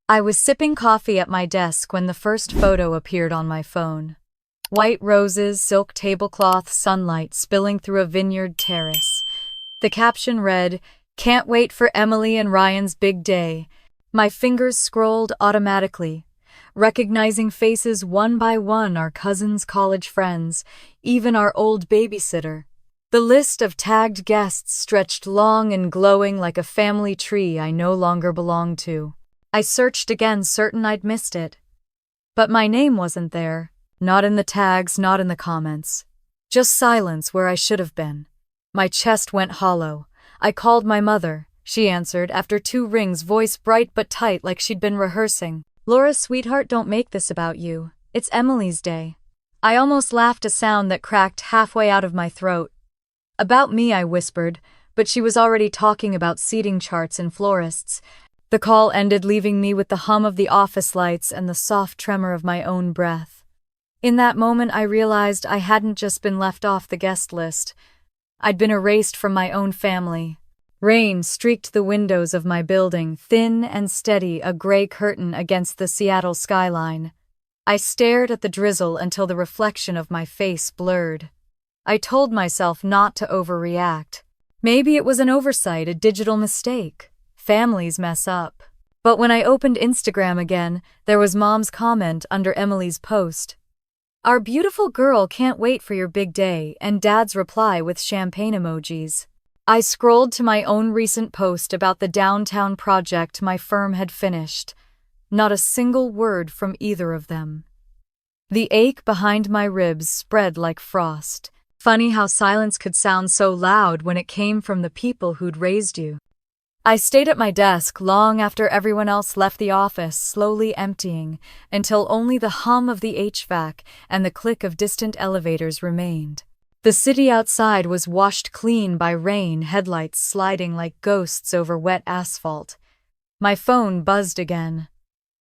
I was sipping coffee at my desk when the first photo appeared on my phone. White roses, silk tablecloth, sunlight spilling through a vineyard terrace. The caption read, "Can't wait for Emily and Ryan's big day." My fingers scrolled automatically, recognizing faces one by one, our cousins, college friends, even our old babysitter. The list of tagged guests stretched long and glowing like a family tree I no longer belonged to. I searched again, certain I'd missed it. But my name wasn't there, not in the tags, not in the comments. Just silence where I should have been. My chest went hollow. I called my mother. She answered after 2 rings, voice bright but tight like she'd been rehearsing. "Laura, sweetheart, don't make this about you. It's Emily's day." I almost laughed, a sound that cracked halfway out of my throat. "About me," I whispered, but she was already talking about seating charts and florists. The call ended, leaving me with the hum of the office lights and the soft tremor of my own breath. In that moment, I realized I hadn't just been left off the guest list. I'd been erased from my own family. Rain streaked the windows of my building, thin and steady, a gray curtain against the Seattle skyline. I stared at the drizzle until the reflection of my face blurred. I told myself not to overreact. Maybe it was an oversight, a digital mistake. Families mess up. But when I opened Instagram again, there was Mom's comment under Emily's post. "Our beautiful girl can't wait for your big day," and Dad's reply with champagne emojis. I scrolled to my own recent post about the downtown project my firm had finished. Not a single word from either of them. The ache behind my ribs spread like frost. Funny how silence could sound so loud when it came from the people who'd raised you. I stayed at my desk long after everyone else left the office, slowly emptying, until only the hum of the HVAC and the click of distant elevators remained. The city outside was washed clean by rain, headlights sliding like ghosts over wet asphalt. My phone buzzed again.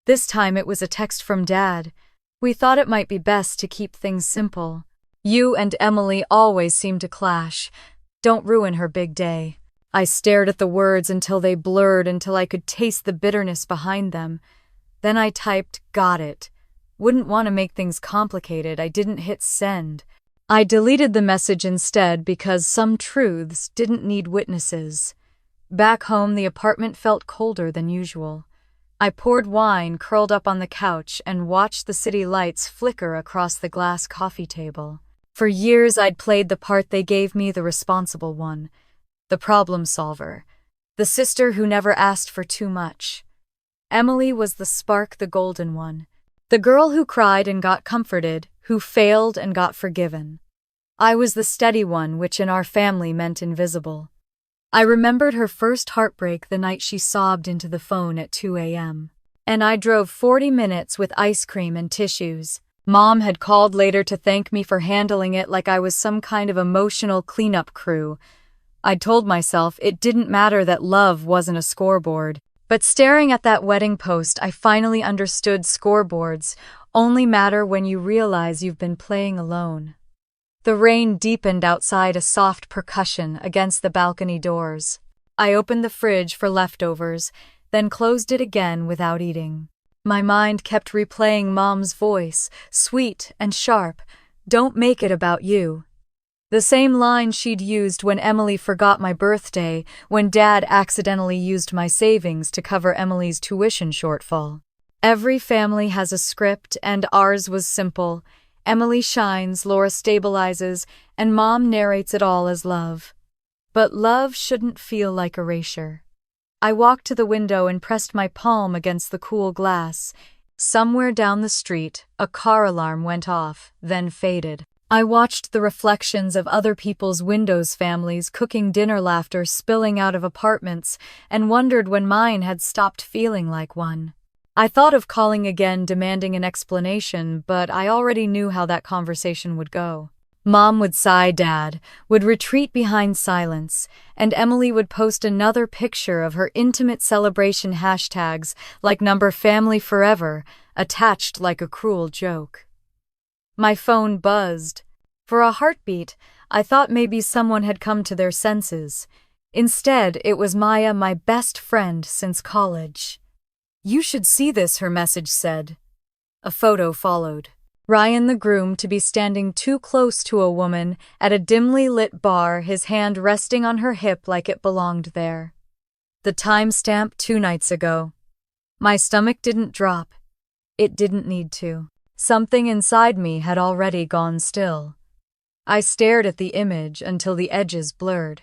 This time it was a text from Dad. "We thought it might be best to keep things simple. You and Emily always seem to clash. Don't ruin her big day." I stared at the words until they blurred, until I could taste the bitterness behind them. Then I typed, "Got it." Wouldn't want to make things complicated. I didn't hit send. I deleted the message instead because some truths didn't need witnesses. Back home, the apartment felt colder than usual. I poured wine, curled up on the couch, and watched the city lights flicker across the glass coffee table. For years, I'd played the part they gave me, the responsible one. The problem solver. The sister who never asked for too much. Emily was the spark, the golden one. The girl who cried and got comforted, who failed and got forgiven. I was the steady one, which in our family meant invisible. I remembered her first heartbreak the night she sobbed into the phone at 2 a.m. And I drove 40 minutes with ice cream and tissues. Mom had called later to thank me for handling it like I was some kind of emotional cleanup crew. I'd told myself it didn't matter, that love wasn't a scoreboard. But staring at that wedding post, I finally understood scoreboards only matter when you realize you've been playing alone. The rain deepened outside, a soft percussion against the balcony doors. I opened the fridge for leftovers, then closed it again without eating. My mind kept replaying Mom's voice, sweet and sharp, "Don't make it about you." The same line she'd used when Emily forgot my birthday, when Dad accidentally used my savings to cover Emily's tuition shortfall. Every family has a script, and ours was simple. Emily shines, Laura stabilizes, and Mom narrates it all as love. But love shouldn't feel like erasure. I walked to the window and pressed my palm against the cool glass. Somewhere down the street, a car alarm went off, then faded. I watched the reflections of other people's windows, families cooking dinner, laughter spilling out of apartments, and wondered when mine had stopped feeling like one. I thought of calling again, demanding an explanation, but I already knew how that conversation would go. Mom would sigh, Dad would retreat behind silence, and Emily would post another picture of her intimate celebration, hashtags like number family forever, attached like a cruel joke. My phone buzzed. For a heartbeat, I thought maybe someone had come to their senses. Instead, it was Maya, my best friend since college. "You should see this," her message said. A photo followed. Ryan, the groom, to be standing too close to a woman at a dimly lit bar, his hand resting on her hip like it belonged there. The timestamp 2 nights ago. My stomach didn't drop. It didn't need to. Something inside me had already gone still. I stared at the image until the edges blurred.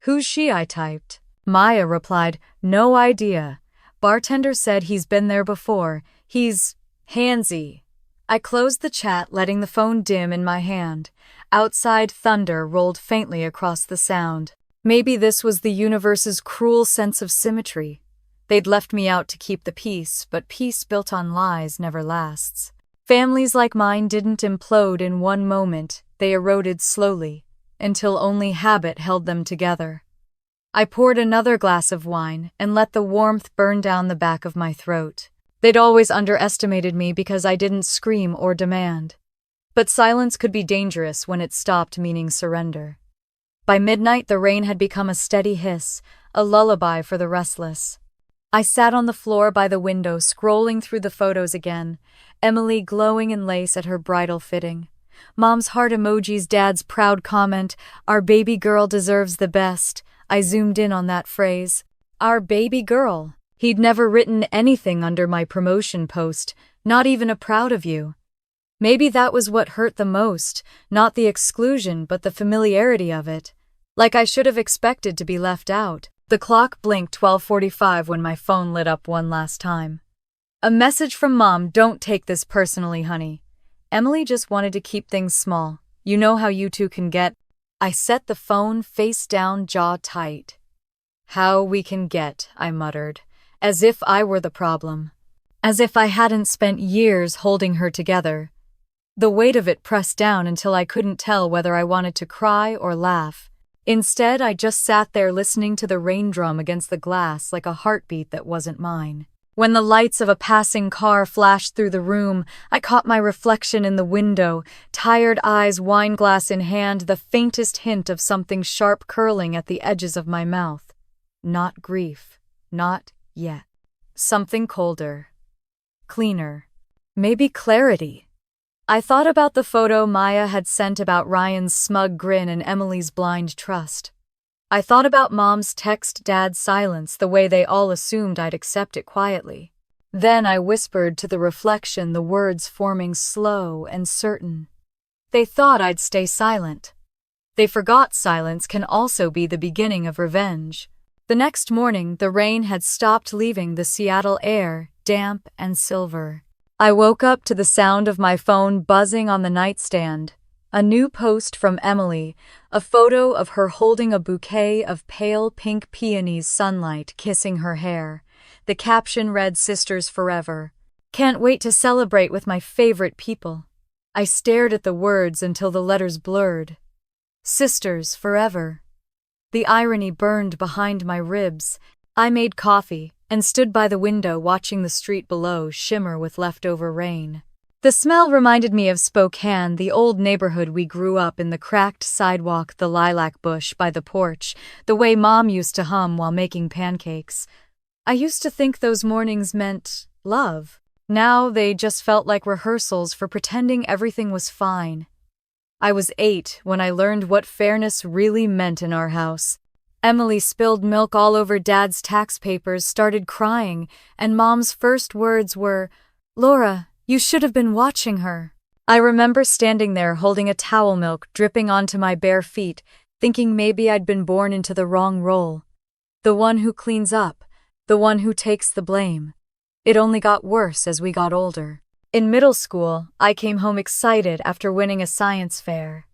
"Who's she?" I typed. Maya replied, "No idea. Bartender said he's been there before. He's handsy." I closed the chat, letting the phone dim in my hand. Outside, thunder rolled faintly across the sound. Maybe this was the universe's cruel sense of symmetry. They'd left me out to keep the peace, but peace built on lies never lasts. Families like mine didn't implode in one moment. They eroded slowly, until only habit held them together. I poured another glass of wine and let the warmth burn down the back of my throat. They'd always underestimated me because I didn't scream or demand. But silence could be dangerous when it stopped meaning surrender. By midnight, the rain had become a steady hiss, a lullaby for the restless. I sat on the floor by the window, scrolling through the photos again, Emily glowing in lace at her bridal fitting. Mom's heart emojis, Dad's proud comment, "Our baby girl deserves the best." I zoomed in on that phrase. Our baby girl. He'd never written anything under my promotion post, not even a proud of you. Maybe that was what hurt the most, not the exclusion but the familiarity of it. Like I should have expected to be left out. The clock blinked 12:45 when my phone lit up one last time. A message from Mom. "Don't take this personally, honey. Emily just wanted to keep things small. You know how you two can get." I set the phone face down, jaw tight. "How we can get," I muttered, as if I were the problem. As if I hadn't spent years holding her together. The weight of it pressed down until I couldn't tell whether I wanted to cry or laugh. Instead, I just sat there listening to the rain drum against the glass like a heartbeat that wasn't mine. When the lights of a passing car flashed through the room, I caught my reflection in the window, tired eyes, wine glass in hand, the faintest hint of something sharp curling at the edges of my mouth. Not grief. Not yet. Something colder. Cleaner. Maybe clarity. I thought about the photo Maya had sent about Ryan's smug grin and Emily's blind trust. I thought about Mom's text, Dad's silence, the way they all assumed I'd accept it quietly. Then I whispered to the reflection, the words forming slow and certain. They thought I'd stay silent. They forgot silence can also be the beginning of revenge. The next morning, the rain had stopped, leaving the Seattle air damp and silver. I woke up to the sound of my phone buzzing on the nightstand. A new post from Emily, a photo of her holding a bouquet of pale pink peonies, sunlight kissing her hair. The caption read, "Sisters forever. Can't wait to celebrate with my favorite people." I stared at the words until the letters blurred. Sisters forever. The irony burned behind my ribs. I made coffee and stood by the window watching the street below shimmer with leftover rain. The smell reminded me of Spokane, the old neighborhood we grew up in, the cracked sidewalk, the lilac bush by the porch, the way Mom used to hum while making pancakes. I used to think those mornings meant love. Now they just felt like rehearsals for pretending everything was fine. I was 8 when I learned what fairness really meant in our house. Emily spilled milk all over Dad's tax papers, started crying, and Mom's first words were, "Laura, you should have been watching her." I remember standing there holding a towel, milk dripping onto my bare feet, thinking maybe I'd been born into the wrong role. The one who cleans up, the one who takes the blame. It only got worse as we got older. In middle school, I came home excited after winning a science fair.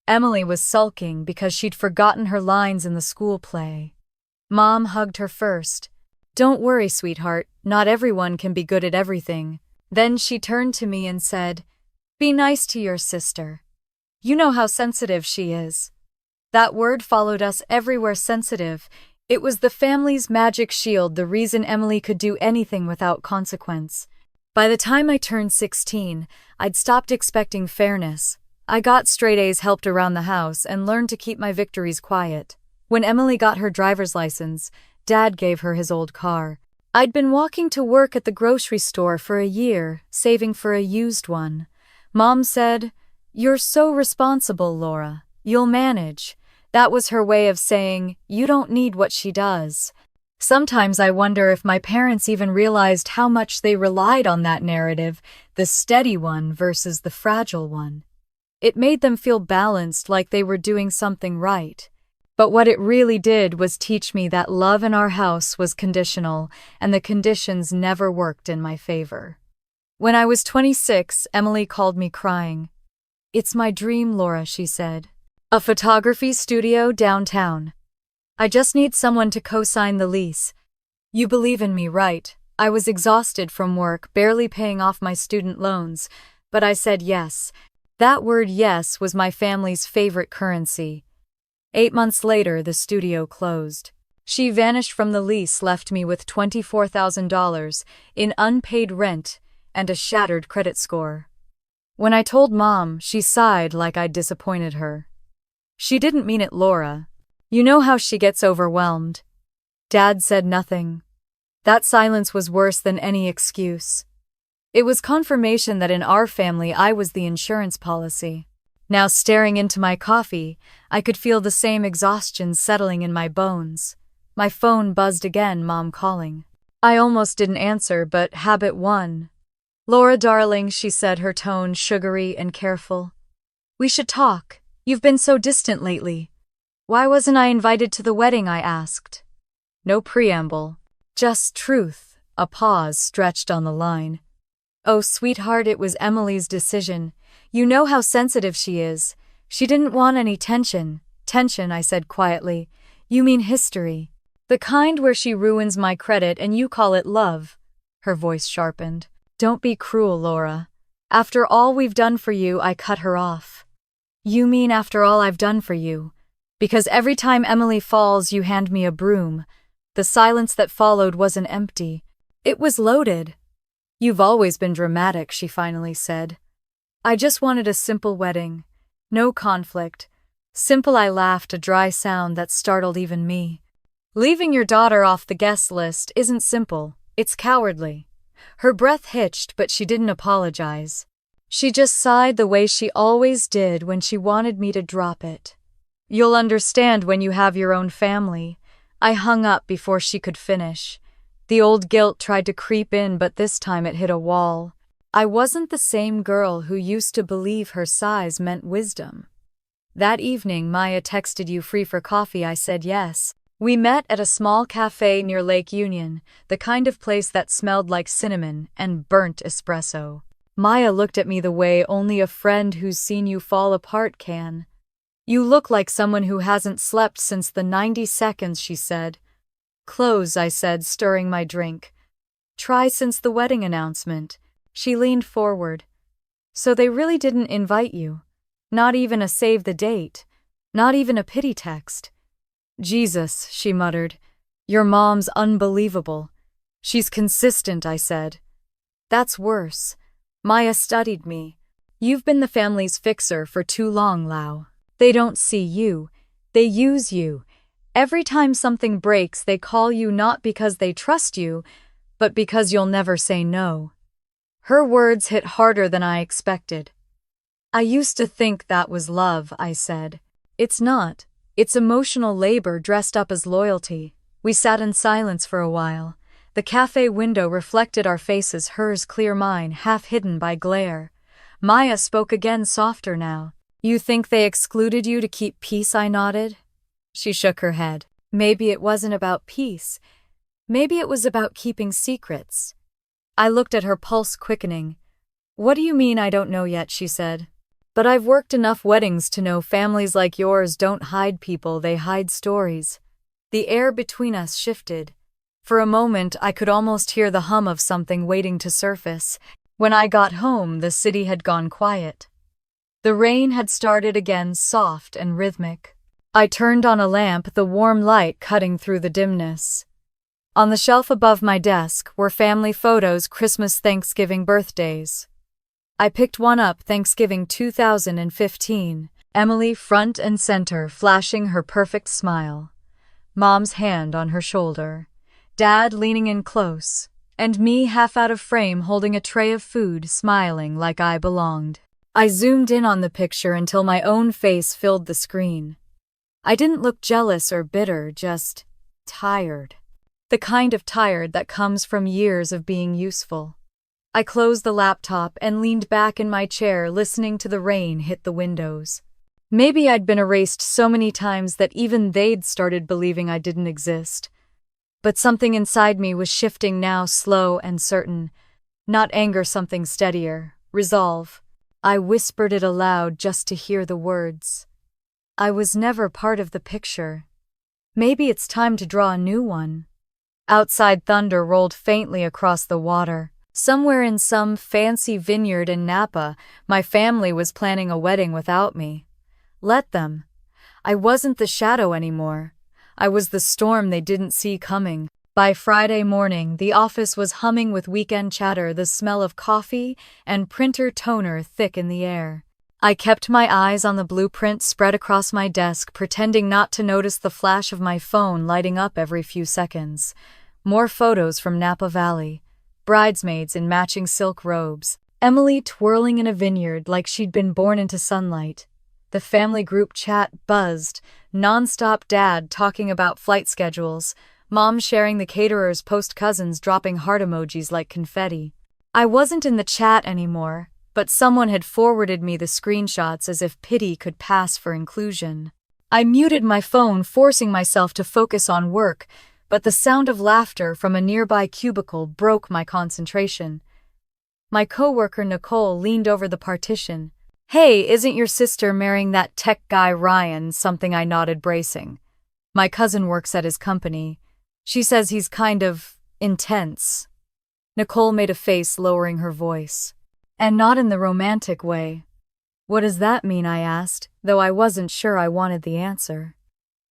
Emily was sulking because she'd forgotten her lines in the school play. Mom hugged her first. "Don't worry, sweetheart, not everyone can be good at everything." Then she turned to me and said, "Be nice to your sister. You know how sensitive she is." That word followed us everywhere, sensitive. It was the family's magic shield, the reason Emily could do anything without consequence. By the time I turned 16, I'd stopped expecting fairness. I got straight A's, helped around the house, and learned to keep my victories quiet. When Emily got her driver's license, Dad gave her his old car. I'd been walking to work at the grocery store for a year, saving for a used one. Mom said, "You're so responsible, Laura. You'll manage." That was her way of saying, "You don't need what she does." Sometimes I wonder if my parents even realized how much they relied on that narrative, the steady one versus the fragile one. It made them feel balanced, like they were doing something right. But what it really did was teach me that love in our house was conditional, and the conditions never worked in my favor. When I was 26, Emily called me crying. "It's my dream, Laura," she said. "A photography studio downtown. I just need someone to co-sign the lease. You believe in me, right?" I was exhausted from work, barely paying off my student loans, but I said yes. That word yes was my family's favorite currency. 8 months later, the studio closed. She vanished from the lease, left me with $24,000 in unpaid rent and a shattered credit score. When I told Mom, she sighed like I'd disappointed her. "She didn't mean it, Laura. You know how she gets overwhelmed." Dad said nothing. That silence was worse than any excuse. It was confirmation that in our family I was the insurance policy. Now, staring into my coffee, I could feel the same exhaustion settling in my bones. My phone buzzed again, Mom calling. I almost didn't answer, but habit won. "Laura, darling," she said, her tone sugary and careful. "We should talk. You've been so distant lately." "Why wasn't I invited to the wedding?" I asked. No preamble, just truth. A pause stretched on the line. "Oh, sweetheart, it was Emily's decision. You know how sensitive she is. She didn't want any tension." "Tension," I said quietly. "You mean history. The kind where she ruins my credit and you call it love." Her voice sharpened. "Don't be cruel, Laura. After all we've done for you," I cut her off. "You mean after all I've done for you? Because every time Emily falls, you hand me a broom." The silence that followed wasn't empty. It was loaded. "You've always been dramatic," she finally said. "I just wanted a simple wedding. No conflict. Simple," I laughed, a dry sound that startled even me. "Leaving your daughter off the guest list isn't simple. It's cowardly." Her breath hitched, but she didn't apologize. She just sighed the way she always did when she wanted me to drop it. "You'll understand when you have your own family." I hung up before she could finish. The old guilt tried to creep in, but this time it hit a wall. I wasn't the same girl who used to believe her size meant wisdom. That evening, Maya texted, "You free for coffee?" I said yes. We met at a small cafe near Lake Union, the kind of place that smelled like cinnamon and burnt espresso. Maya looked at me the way only a friend who's seen you fall apart can. "You look like someone who hasn't slept since the 90 seconds, she said. "Clothes," I said, stirring my drink. "Try since the wedding announcement." She leaned forward. "So they really didn't invite you? Not even a save the date? Not even a pity text?" "Jesus," she muttered. "Your mom's unbelievable." "She's consistent," I said. "That's worse." Maya studied me. "You've been the family's fixer for too long, Lau. They don't see you. They use you. Every time something breaks, they call you not because they trust you, but because you'll never say no." Her words hit harder than I expected. "I used to think that was love," I said. "It's not. It's emotional labor dressed up as loyalty." We sat in silence for a while. The cafe window reflected our faces, hers clear, mine half hidden by glare. Maya spoke again, softer now. "You think they excluded you to keep peace?" I nodded. She shook her head. "Maybe it wasn't about peace. Maybe it was about keeping secrets." I looked at her, pulse quickening. "What do you mean?" "I don't know yet," she said. "But I've worked enough weddings to know families like yours don't hide people, they hide stories." The air between us shifted. For a moment, I could almost hear the hum of something waiting to surface. When I got home, the city had gone quiet. The rain had started again, soft and rhythmic. I turned on a lamp, the warm light cutting through the dimness. On the shelf above my desk were family photos, Christmas, Thanksgiving, birthdays. I picked one up, Thanksgiving 2015. Emily front and center, flashing her perfect smile. Mom's hand on her shoulder. Dad leaning in close, and me half out of frame holding a tray of food, smiling like I belonged. I zoomed in on the picture until my own face filled the screen. I didn't look jealous or bitter, just tired. The kind of tired that comes from years of being useful. I closed the laptop and leaned back in my chair, listening to the rain hit the windows. Maybe I'd been erased so many times that even they'd started believing I didn't exist. But something inside me was shifting now, slow and certain. Not anger, something steadier. Resolve. I whispered it aloud just to hear the words. I was never part of the picture. Maybe it's time to draw a new one. Outside, thunder rolled faintly across the water. Somewhere in some fancy vineyard in Napa, my family was planning a wedding without me. Let them. I wasn't the shadow anymore. I was the storm they didn't see coming. By Friday morning, the office was humming with weekend chatter, the smell of coffee and printer toner thick in the air. I kept my eyes on the blueprint spread across my desk, pretending not to notice the flash of my phone lighting up every few seconds. More photos from Napa Valley. Bridesmaids in matching silk robes. Emily twirling in a vineyard like she'd been born into sunlight. The family group chat buzzed, non-stop, dad talking about flight schedules, mom sharing the caterer's post, cousins dropping heart emojis like confetti. I wasn't in the chat anymore, but someone had forwarded me the screenshots as if pity could pass for inclusion. I muted my phone, forcing myself to focus on work, but the sound of laughter from a nearby cubicle broke my concentration. My coworker Nicole leaned over the partition. "Hey, isn't your sister marrying that tech guy Ryan?" Something I nodded, bracing. My cousin works at his company. She says he's kind of intense. Nicole made a face, lowering her voice. And not in the romantic way. What does that mean? I asked, though I wasn't sure I wanted the answer.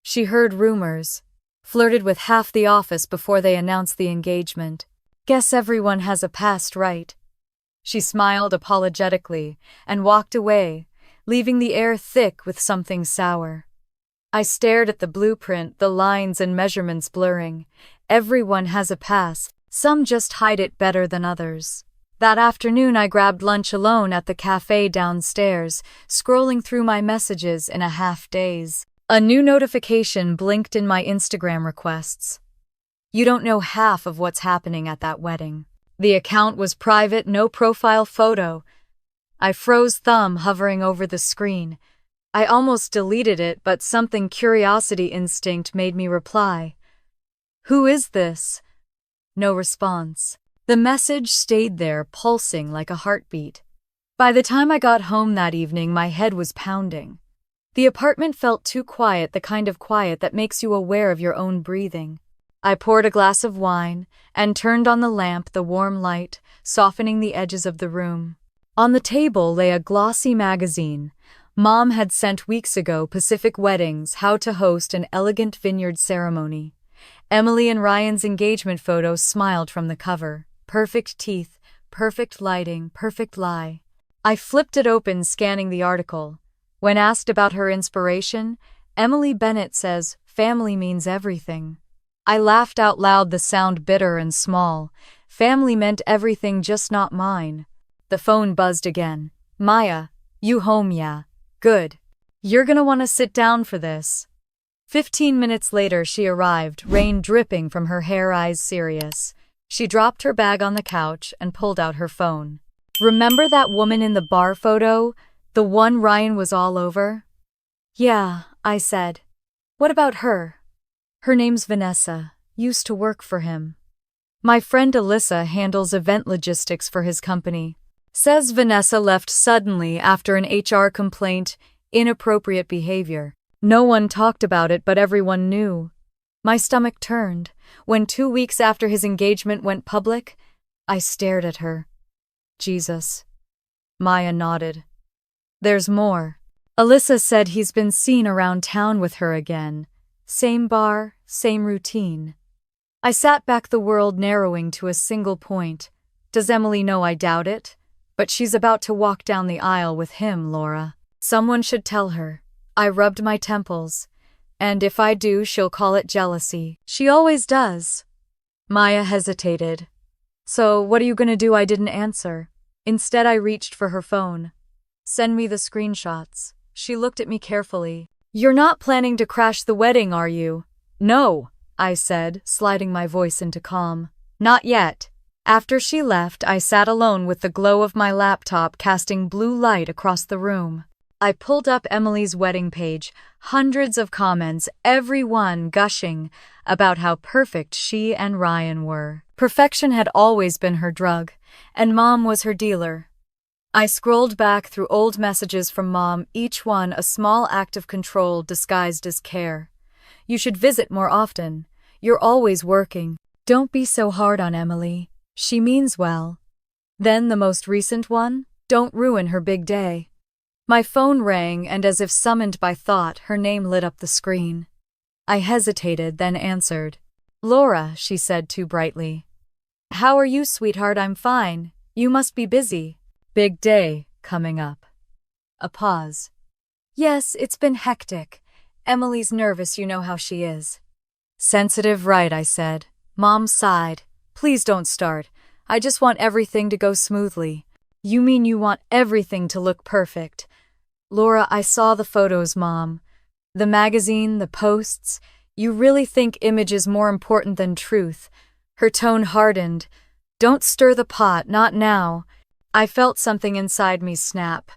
She heard rumors. Flirted with half the office before they announced the engagement. Guess everyone has a past, right? She smiled apologetically and walked away, leaving the air thick with something sour. I stared at the blueprint, the lines and measurements blurring. Everyone has a past, some just hide it better than others. That afternoon I grabbed lunch alone at the cafe downstairs, scrolling through my messages in a half-daze. A new notification blinked in my Instagram requests. You don't know half of what's happening at that wedding. The account was private, no profile photo. I froze, thumb hovering over the screen. I almost deleted it, but something curiosity instinct made me reply. Who is this? No response. The message stayed there, pulsing like a heartbeat. By the time I got home that evening, my head was pounding. The apartment felt too quiet, the kind of quiet that makes you aware of your own breathing. I poured a glass of wine and turned on the lamp, the warm light softening the edges of the room. On the table lay a glossy magazine. Mom had sent weeks ago, Pacific Weddings, how to host an elegant vineyard ceremony. Emily and Ryan's engagement photo smiled from the cover. Perfect teeth, perfect lighting, perfect lie. I flipped it open, scanning the article. When asked about her inspiration, Emily Bennett says, "Family means everything." I laughed out loud, the sound bitter and small. Family meant everything, just not mine. The phone buzzed again. "Maya, you home, yeah? Good. You're gonna want to sit down for this." 15 minutes later she arrived, rain dripping from her hair, eyes serious. She dropped her bag on the couch and pulled out her phone. "Remember that woman in the bar photo? The one Ryan was all over?" "Yeah," I said. "What about her?" "Her name's Vanessa. Used to work for him. My friend Alyssa handles event logistics for his company. Says Vanessa left suddenly after an HR complaint, inappropriate behavior. No one talked about it, but everyone knew." My stomach turned. When 2 weeks after his engagement went public, I stared at her. "Jesus." Maya nodded. "There's more. Alyssa said he's been seen around town with her again. Same bar, same routine." I sat back, the world narrowing to a single point. Does Emily know? I doubt it. But she's about to walk down the aisle with him, Laura. Someone should tell her. I rubbed my temples. And if I do, she'll call it jealousy. She always does. Maya hesitated. So, what are you gonna do? I didn't answer. Instead, I reached for her phone. Send me the screenshots. She looked at me carefully. You're not planning to crash the wedding, are you? No, I said, sliding my voice into calm. Not yet. After she left, I sat alone with the glow of my laptop casting blue light across the room. I pulled up Emily's wedding page, hundreds of comments, every one gushing about how perfect she and Ryan were. Perfection had always been her drug, and Mom was her dealer. I scrolled back through old messages from Mom, each one a small act of control disguised as care. You should visit more often. You're always working. Don't be so hard on Emily. She means well. Then the most recent one, don't ruin her big day. My phone rang, and as if summoned by thought, her name lit up the screen. I hesitated, then answered. Laura, she said too brightly. How are you, sweetheart? I'm fine. You must be busy. Big day coming up. A pause. Yes, it's been hectic. Emily's nervous, you know how she is. Sensitive, right, I said. Mom sighed. Please don't start. I just want everything to go smoothly. You mean you want everything to look perfect? Laura, I saw the photos, Mom. The magazine, the posts. You really think image is more important than truth? Her tone hardened. Don't stir the pot, not now. I felt something inside me snap.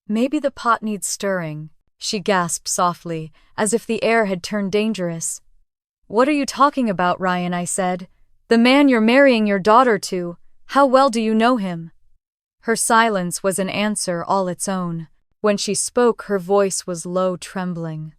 Maybe the pot needs stirring, she gasped softly, as if the air had turned dangerous. What are you talking about, Ryan? I said. The man you're marrying your daughter to. How well do you know him? Her silence was an answer all its own. When she spoke, her voice was low, trembling.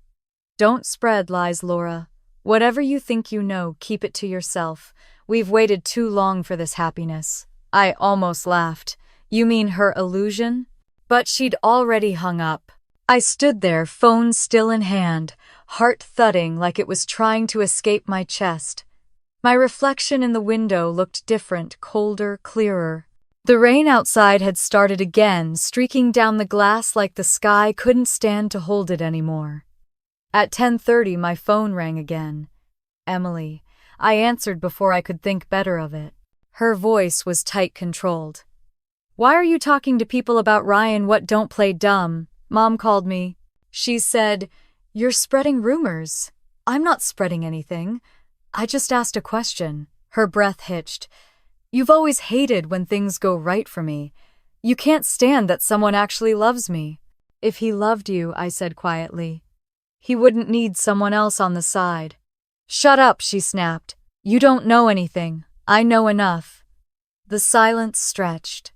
Don't spread lies, Laura. Whatever you think you know, keep it to yourself. We've waited too long for this happiness. I almost laughed. You mean her illusion? But she'd already hung up. I stood there, phone still in hand, heart thudding like it was trying to escape my chest. My reflection in the window looked different, colder, clearer. The rain outside had started again, streaking down the glass like the sky couldn't stand to hold it anymore. At 10:30, my phone rang again. Emily. I answered before I could think better of it. Her voice was tight, controlled. Why are you talking to people about Ryan? What, don't play dumb? Mom called me. She said, you're spreading rumors. I'm not spreading anything. I just asked a question. Her breath hitched. You've always hated when things go right for me. You can't stand that someone actually loves me. If he loved you, I said quietly, he wouldn't need someone else on the side. Shut up, she snapped. You don't know anything. I know enough. The silence stretched.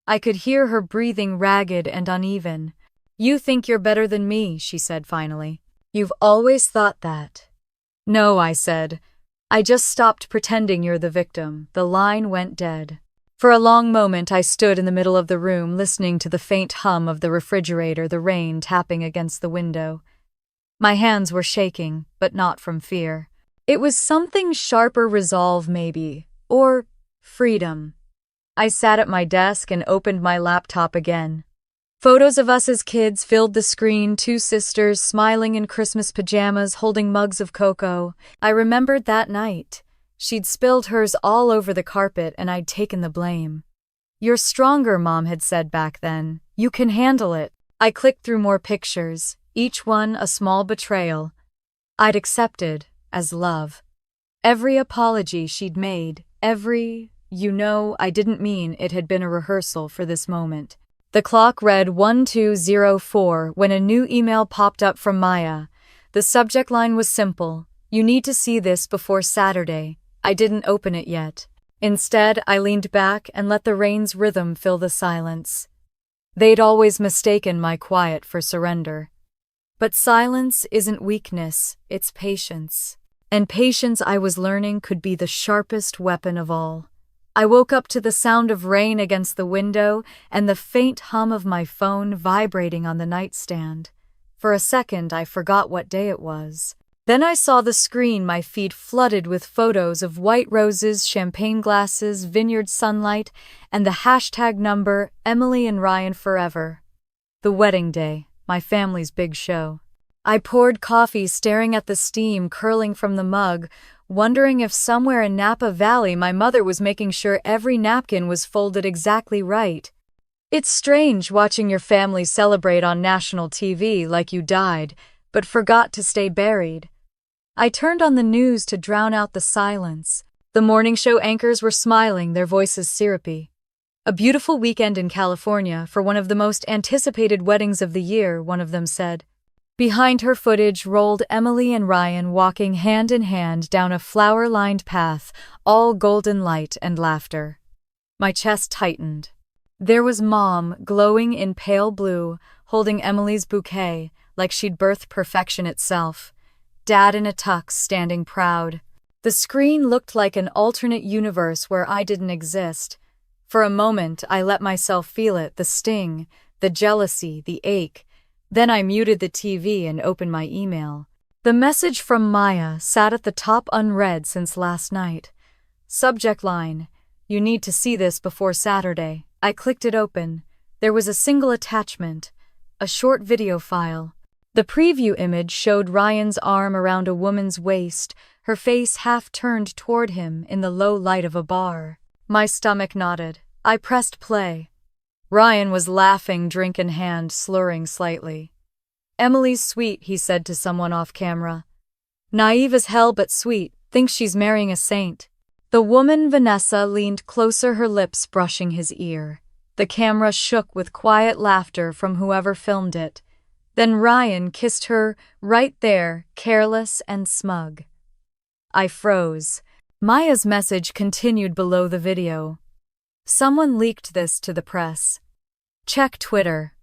I could hear her breathing ragged and uneven. You think you're better than me, she said finally. You've always thought that. No, I said. I just stopped pretending you're the victim. The line went dead. For a long moment I stood in the middle of the room, listening to the faint hum of the refrigerator, the rain tapping against the window. My hands were shaking, but not from fear. It was something sharper, resolve maybe, or freedom. I sat at my desk and opened my laptop again. Photos of us as kids filled the screen, two sisters smiling in Christmas pajamas, holding mugs of cocoa. I remembered that night. She'd spilled hers all over the carpet and I'd taken the blame. You're stronger, Mom had said back then. You can handle it. I clicked through more pictures, each one a small betrayal. I'd accepted as love. Every apology she'd made, I didn't mean it had been a rehearsal for this moment. The clock read 12:04 when a new email popped up from Maya. The subject line was simple. You need to see this before Saturday. I didn't open it yet. Instead, I leaned back and let the rain's rhythm fill the silence. They'd always mistaken my quiet for surrender. But silence isn't weakness, it's patience. And patience, I was learning, could be the sharpest weapon of all. I woke up to the sound of rain against the window and the faint hum of my phone vibrating on the nightstand. For a second, I forgot what day it was. Then I saw the screen, my feed flooded with photos of white roses, champagne glasses, vineyard sunlight, and the hashtag number, Emily and Ryan forever. The wedding day, my family's big show. I poured coffee, staring at the steam curling from the mug, wondering if somewhere in Napa Valley my mother was making sure every napkin was folded exactly right. It's strange watching your family celebrate on national TV like you died, but forgot to stay buried. I turned on the news to drown out the silence. The morning show anchors were smiling, their voices syrupy. A beautiful weekend in California for one of the most anticipated weddings of the year, one of them said. Behind her footage rolled Emily and Ryan walking hand in hand down a flower-lined path, all golden light and laughter. My chest tightened. There was Mom, glowing in pale blue, holding Emily's bouquet, like she'd birthed perfection itself. Dad in a tux, standing proud. The screen looked like an alternate universe where I didn't exist. For a moment, I let myself feel it, the sting, the jealousy, the ache. Then I muted the TV and opened my email. The message from Maya sat at the top unread since last night. Subject line, "You need to see this before Saturday." I clicked it open. There was a single attachment, a short video file. The preview image showed Ryan's arm around a woman's waist, her face half turned toward him in the low light of a bar. My stomach knotted. I pressed play. Ryan was laughing, drink in hand, slurring slightly. "Emily's sweet," he said to someone off camera. "Naive as hell but sweet, thinks she's marrying a saint." The woman, Vanessa, leaned closer, her lips brushing his ear. The camera shook with quiet laughter from whoever filmed it. Then Ryan kissed her right there, careless and smug. I froze. Maya's message continued below the video. "Someone leaked this to the press. Check Twitter."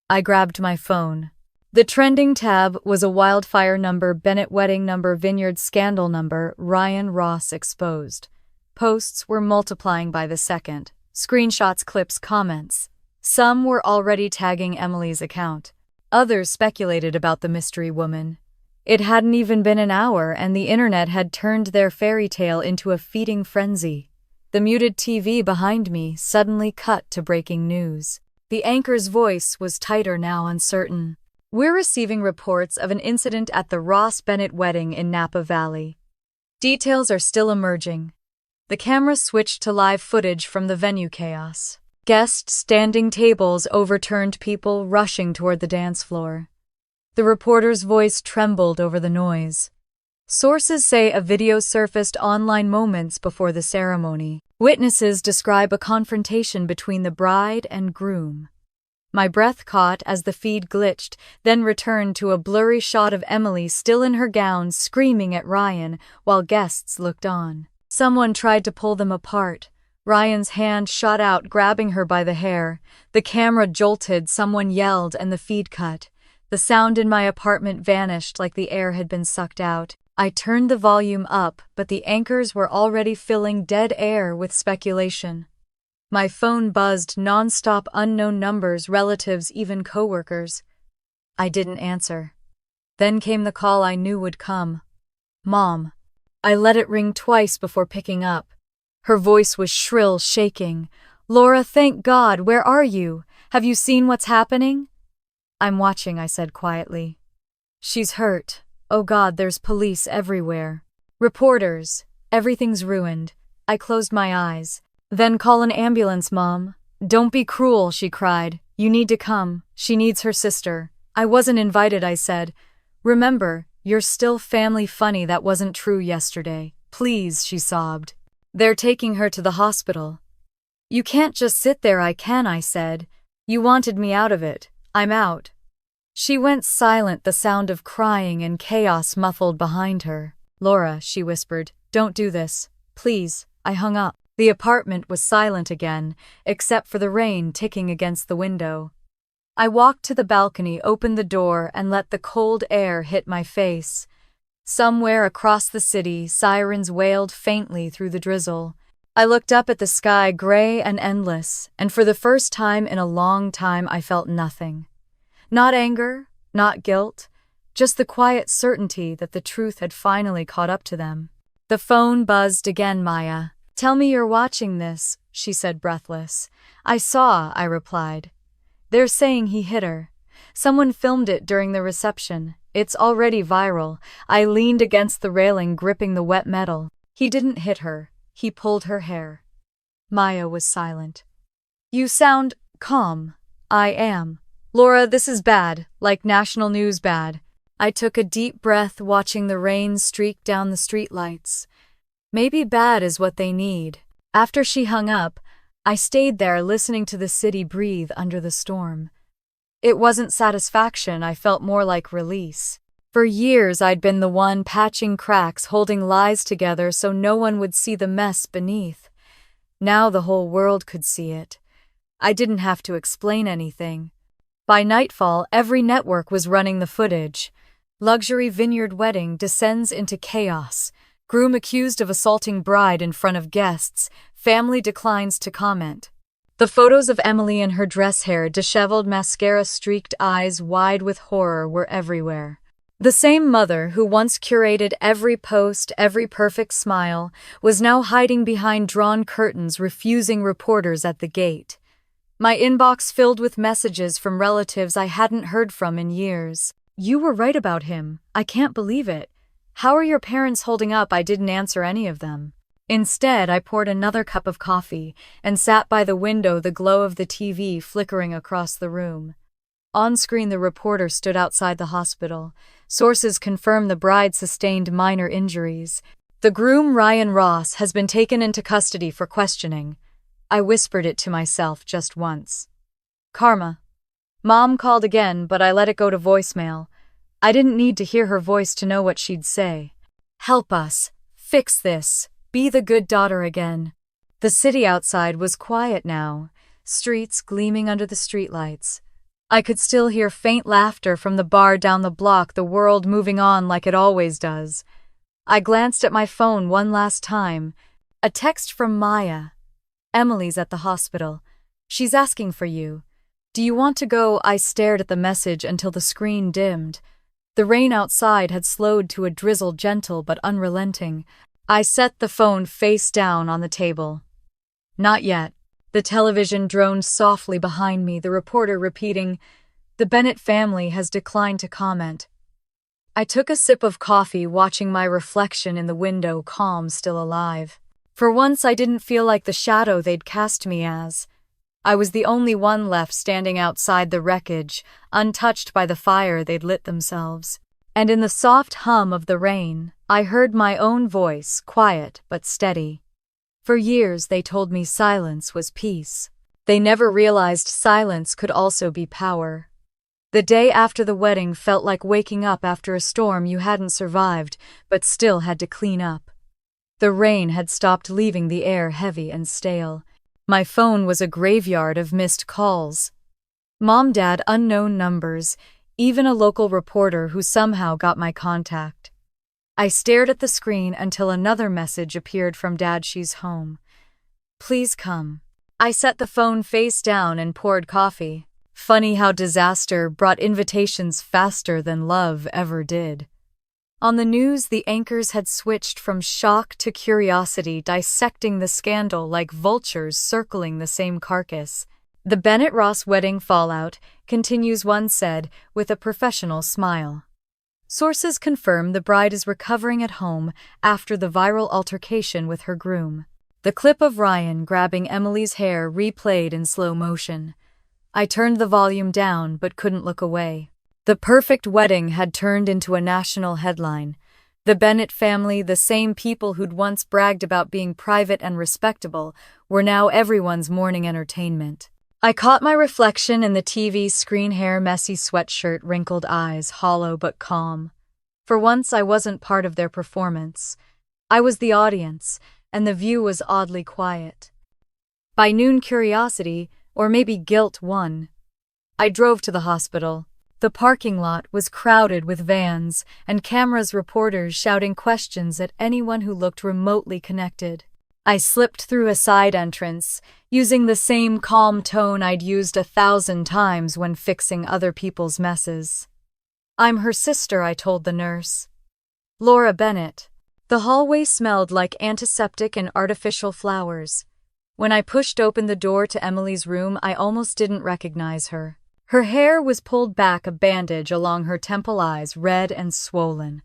I grabbed my phone. The trending tab was a wildfire number, Bennett wedding number, Vineyard scandal number, Ryan Ross exposed. Posts were multiplying by the second. Screenshots, clips, comments. Some were already tagging Emily's account. Others speculated about the mystery woman. It hadn't even been an hour, and the internet had turned their fairy tale into a feeding frenzy. The muted TV behind me suddenly cut to breaking news. The anchor's voice was tighter now, uncertain. "We're receiving reports of an incident at the Ross Bennett wedding in Napa Valley. Details are still emerging." The camera switched to live footage from the venue. Chaos. Guests standing tables, overturned, people rushing toward the dance floor. The reporter's voice trembled over the noise. Sources say a video surfaced online moments before the ceremony. Witnesses describe a confrontation between the bride and groom. My breath caught as the feed glitched, then returned to a blurry shot of Emily still in her gown, screaming at Ryan, while guests looked on. Someone tried to pull them apart. Ryan's hand shot out, grabbing her by the hair. The camera jolted, someone yelled, and the feed cut. The sound in my apartment vanished like the air had been sucked out. I turned the volume up, but the anchors were already filling dead air with speculation. My phone buzzed nonstop, unknown numbers, relatives, even coworkers. I didn't answer. Then came the call I knew would come. Mom. I let it ring twice before picking up. Her voice was shrill, shaking. "Laura, thank God, where are you? Have you seen what's happening?" "I'm watching," I said quietly. "She's hurt. Oh God, there's police everywhere. Reporters. Everything's ruined." I closed my eyes. "Then call an ambulance, Mom." "Don't be cruel," she cried. "You need to come. She needs her sister." "I wasn't invited," I said. "Remember, you're still family." "Funny, that wasn't true yesterday. Please," she sobbed. "They're taking her to the hospital." "You can't just sit there." "I can," I said. "You wanted me out of it. I'm out." She went silent, the sound of crying and chaos muffled behind her. "Laura," she whispered, "don't do this. Please." I hung up. The apartment was silent again, except for the rain ticking against the window. I walked to the balcony, opened the door, and let the cold air hit my face. Somewhere across the city, sirens wailed faintly through the drizzle. I looked up at the sky, gray and endless, and for the first time in a long time I felt nothing. Not anger, not guilt, just the quiet certainty that the truth had finally caught up to them. The phone buzzed again. "Maya. Tell me you're watching this," she said, breathless. "I saw," I replied. "They're saying he hit her. Someone filmed it during the reception. It's already viral. I leaned against the railing, gripping the wet metal. He didn't hit her. He pulled her hair. Maya was silent. You sound calm. I am. Laura, this is bad, like national news bad. I took a deep breath, watching the rain streak down the streetlights. Maybe bad is what they need. After she hung up, I stayed there listening to the city breathe under the storm. It wasn't satisfaction, I felt more like release. For years I'd been the one patching cracks, holding lies together so no one would see the mess beneath. Now the whole world could see it. I didn't have to explain anything. By nightfall, every network was running the footage. Luxury vineyard wedding descends into chaos. Groom accused of assaulting bride in front of guests. Family declines to comment. The photos of Emily in her dress hair, disheveled, mascara-streaked eyes wide with horror were everywhere. The same mother who once curated every post, every perfect smile, was now hiding behind drawn curtains, refusing reporters at the gate. My inbox filled with messages from relatives I hadn't heard from in years. You were right about him. I can't believe it. How are your parents holding up? I didn't answer any of them. Instead, I poured another cup of coffee and sat by the window, the glow of the TV flickering across the room. On screen, the reporter stood outside the hospital. Sources confirm the bride sustained minor injuries. The groom, Ryan Ross, has been taken into custody for questioning. I whispered it to myself just once. Karma. Mom called again, but I let it go to voicemail. I didn't need to hear her voice to know what she'd say. Help us. Fix this. Be the good daughter again. The city outside was quiet now, streets gleaming under the streetlights. I could still hear faint laughter from the bar down the block, the world moving on like it always does. I glanced at my phone one last time. A text from Maya. Emily's at the hospital. She's asking for you. Do you want to go? I stared at the message until the screen dimmed. The rain outside had slowed to a drizzle, gentle but unrelenting. I set the phone face down on the table. Not yet. The television droned softly behind me, the reporter repeating, "The Bennett family has declined to comment." I took a sip of coffee, watching my reflection in the window, calm, still alive. For once, I didn't feel like the shadow they'd cast me as. I was the only one left standing outside the wreckage, untouched by the fire they'd lit themselves. And in the soft hum of the rain, I heard my own voice, quiet but steady. For years they told me silence was peace. They never realized silence could also be power. The day after the wedding felt like waking up after a storm you hadn't survived, but still had to clean up. The rain had stopped, leaving the air heavy and stale. My phone was a graveyard of missed calls. Mom, Dad, unknown numbers, even a local reporter who somehow got my contact. I stared at the screen until another message appeared from Dad. She's home. Please come. I set the phone face down and poured coffee. Funny how disaster brought invitations faster than love ever did. On the news, the anchors had switched from shock to curiosity, dissecting the scandal like vultures circling the same carcass. The Bennett-Ross wedding fallout continues, one said, with a professional smile. Sources confirm the bride is recovering at home after the viral altercation with her groom. The clip of Ryan grabbing Emily's hair replayed in slow motion. I turned the volume down but couldn't look away. The perfect wedding had turned into a national headline. The Bennett family, the same people who'd once bragged about being private and respectable, were now everyone's morning entertainment. I caught my reflection in the TV screen, hair, messy sweatshirt, wrinkled eyes, hollow but calm. For once, I wasn't part of their performance. I was the audience, and the view was oddly quiet. By noon, curiosity, or maybe guilt, won. I drove to the hospital. The parking lot was crowded with vans and cameras, reporters shouting questions at anyone who looked remotely connected. I slipped through a side entrance, using the same calm tone I'd used 1,000 times when fixing other people's messes. I'm her sister, I told the nurse. Laura Bennett. The hallway smelled like antiseptic and artificial flowers. When I pushed open the door to Emily's room, I almost didn't recognize her. Her hair was pulled back, a bandage along her temple, eyes red and swollen.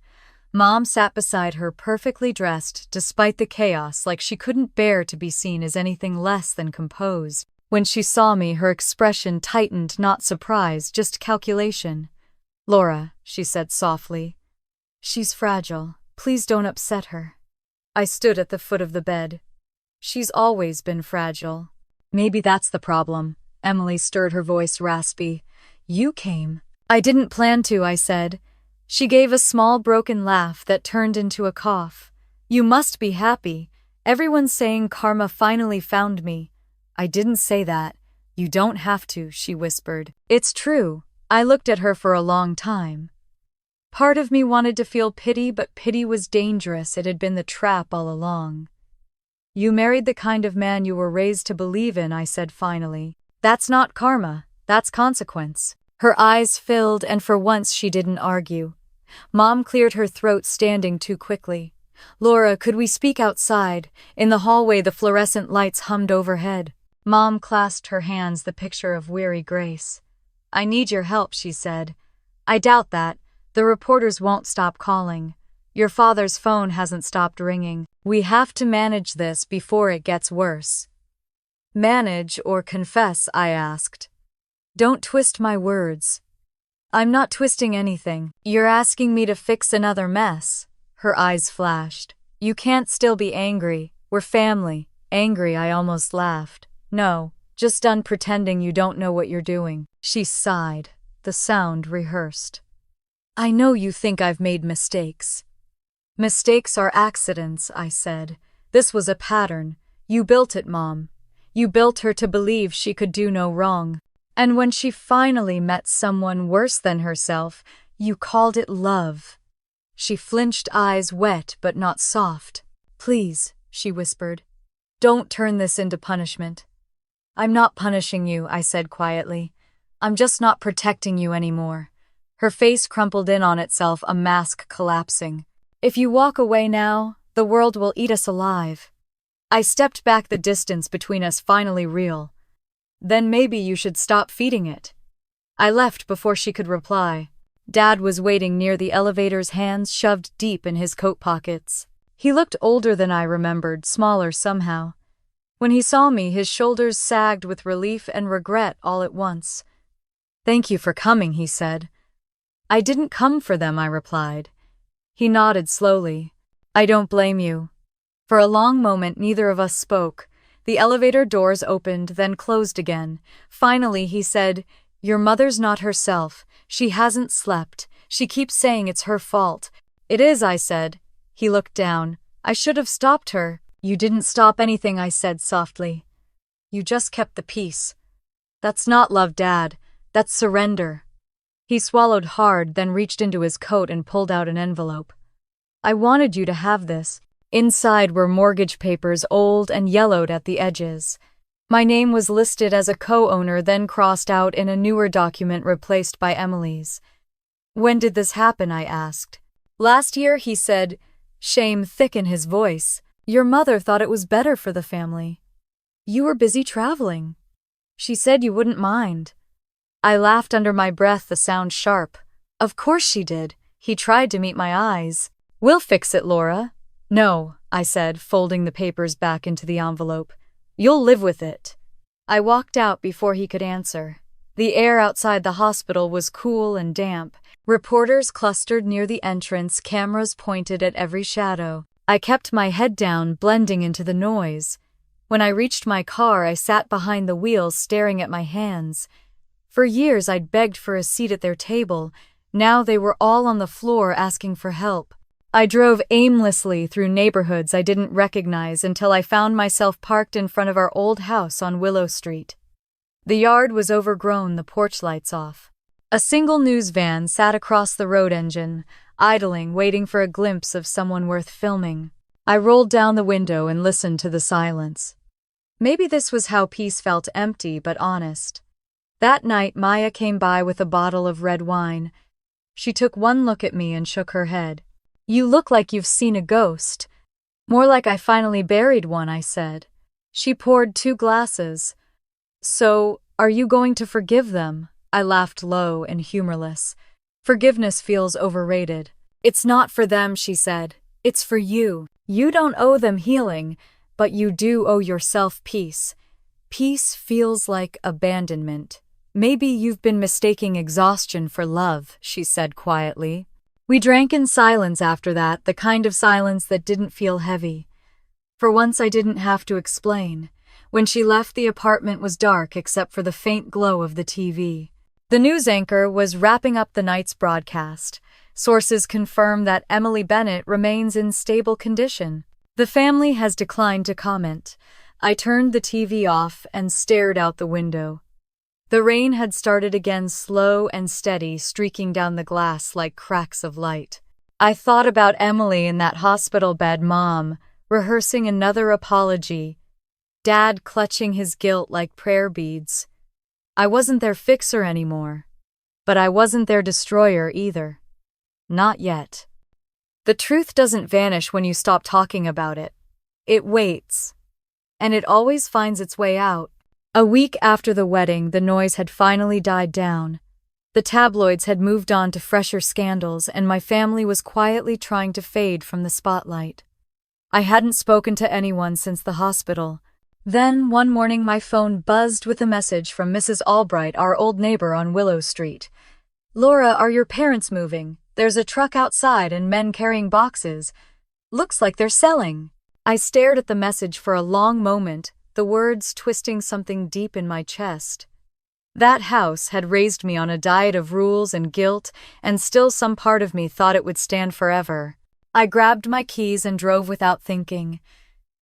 Mom sat beside her, perfectly dressed, despite the chaos, like she couldn't bear to be seen as anything less than composed. When she saw me, her expression tightened, not surprise, just calculation. "Laura," she said softly, "she's fragile. Please don't upset her." I stood at the foot of the bed. "She's always been fragile." "Maybe that's the problem." Emily stirred, her voice raspy. "You came." "I didn't plan to," I said. She gave a small broken laugh that turned into a cough. "You must be happy. Everyone's saying karma finally found me." "I didn't say that. You don't have to," she whispered. "It's true." I looked at her for a long time. Part of me wanted to feel pity, but pity was dangerous. It had been the trap all along. "You married the kind of man you were raised to believe in," I said finally. "That's not karma, that's consequence." Her eyes filled, and for once she didn't argue. Mom cleared her throat, standing too quickly. "Laura, could we speak outside?" In the hallway, the fluorescent lights hummed overhead. Mom clasped her hands, the picture of weary grace. "I need your help," she said. "I doubt that. The reporters won't stop calling. Your father's phone hasn't stopped ringing. We have to manage this before it gets worse." "Manage or confess?" I asked. "Don't twist my words." "I'm not twisting anything. You're asking me to fix another mess." Her eyes flashed. "You can't still be angry. We're family." "Angry?" I almost laughed. "No, just done pretending you don't know what you're doing." She sighed. The sound rehearsed. "I know you think I've made mistakes." "Mistakes are accidents," I said. "This was a pattern. You built it, Mom. You built her to believe she could do no wrong. And when she finally met someone worse than herself, you called it love." She flinched, eyes wet but not soft. "Please," she whispered, "don't turn this into punishment." "I'm not punishing you," I said quietly. "I'm just not protecting you anymore." Her face crumpled in on itself, a mask collapsing. "If you walk away now, the world will eat us alive." I stepped back, the distance between us finally real. "Then maybe you should stop feeding it." I left before she could reply. Dad was waiting near the elevator's, hands shoved deep in his coat pockets. He looked older than I remembered, smaller somehow. When he saw me, his shoulders sagged with relief and regret all at once. "Thank you for coming," he said. "I didn't come for them," I replied. He nodded slowly. "I don't blame you." For a long moment, neither of us spoke. The elevator doors opened, then closed again. Finally, he said, "Your mother's not herself. She hasn't slept. She keeps saying it's her fault." "It is," I said. He looked down. "I should have stopped her." "You didn't stop anything," I said softly. "You just kept the peace." "That's not love, Dad. That's surrender." He swallowed hard, then reached into his coat and pulled out an envelope. "I wanted you to have this." Inside were mortgage papers, old and yellowed at the edges. My name was listed as a co-owner, then crossed out in a newer document replaced by Emily's. "When did this happen?" I asked. "Last year," he said, shame thick in his voice. "Your mother thought it was better for the family. You were busy traveling. She said you wouldn't mind." I laughed under my breath, the sound sharp. "Of course she did." He tried to meet my eyes. "We'll fix it, Laura." "No," I said, folding the papers back into the envelope. "You'll live with it." I walked out before he could answer. The air outside the hospital was cool and damp. Reporters clustered near the entrance, cameras pointed at every shadow. I kept my head down, blending into the noise. When I reached my car, I sat behind the wheel, staring at my hands. For years I'd begged for a seat at their table. Now they were all on the floor asking for help. I drove aimlessly through neighborhoods I didn't recognize until I found myself parked in front of our old house on Willow Street. The yard was overgrown, the porch lights off. A single news van sat across the road, engine idling, waiting for a glimpse of someone worth filming. I rolled down the window and listened to the silence. Maybe this was how peace felt, empty but honest. That night, Maya came by with a bottle of red wine. She took one look at me and shook her head. "You look like you've seen a ghost." "More like I finally buried one," I said. She poured 2 glasses. "So, are you going to forgive them?" I laughed low and humorless. Forgiveness feels overrated. It's not for them, she said. It's for you. You don't owe them healing, but you do owe yourself peace. Peace feels like abandonment. Maybe you've been mistaking exhaustion for love, she said quietly. We drank in silence after that, the kind of silence that didn't feel heavy. For once I didn't have to explain. When she left, the apartment was dark except for the faint glow of the TV. The news anchor was wrapping up the night's broadcast. Sources confirm that Emily Bennett remains in stable condition. The family has declined to comment. I turned the TV off and stared out the window. The rain had started again, slow and steady, streaking down the glass like cracks of light. I thought about Emily in that hospital bed, Mom, rehearsing another apology, Dad clutching his guilt like prayer beads. I wasn't their fixer anymore, but I wasn't their destroyer either. Not yet. The truth doesn't vanish when you stop talking about it. It waits, and it always finds its way out. A week after the wedding, the noise had finally died down. The tabloids had moved on to fresher scandals, and my family was quietly trying to fade from the spotlight. I hadn't spoken to anyone since the hospital. Then, one morning, my phone buzzed with a message from Mrs. Albright, our old neighbor on Willow Street. "Laura, are your parents moving? There's a truck outside and men carrying boxes. Looks like they're selling." I stared at the message for a long moment, the words twisting something deep in my chest. That house had raised me on a diet of rules and guilt, and still some part of me thought it would stand forever. I grabbed my keys and drove without thinking.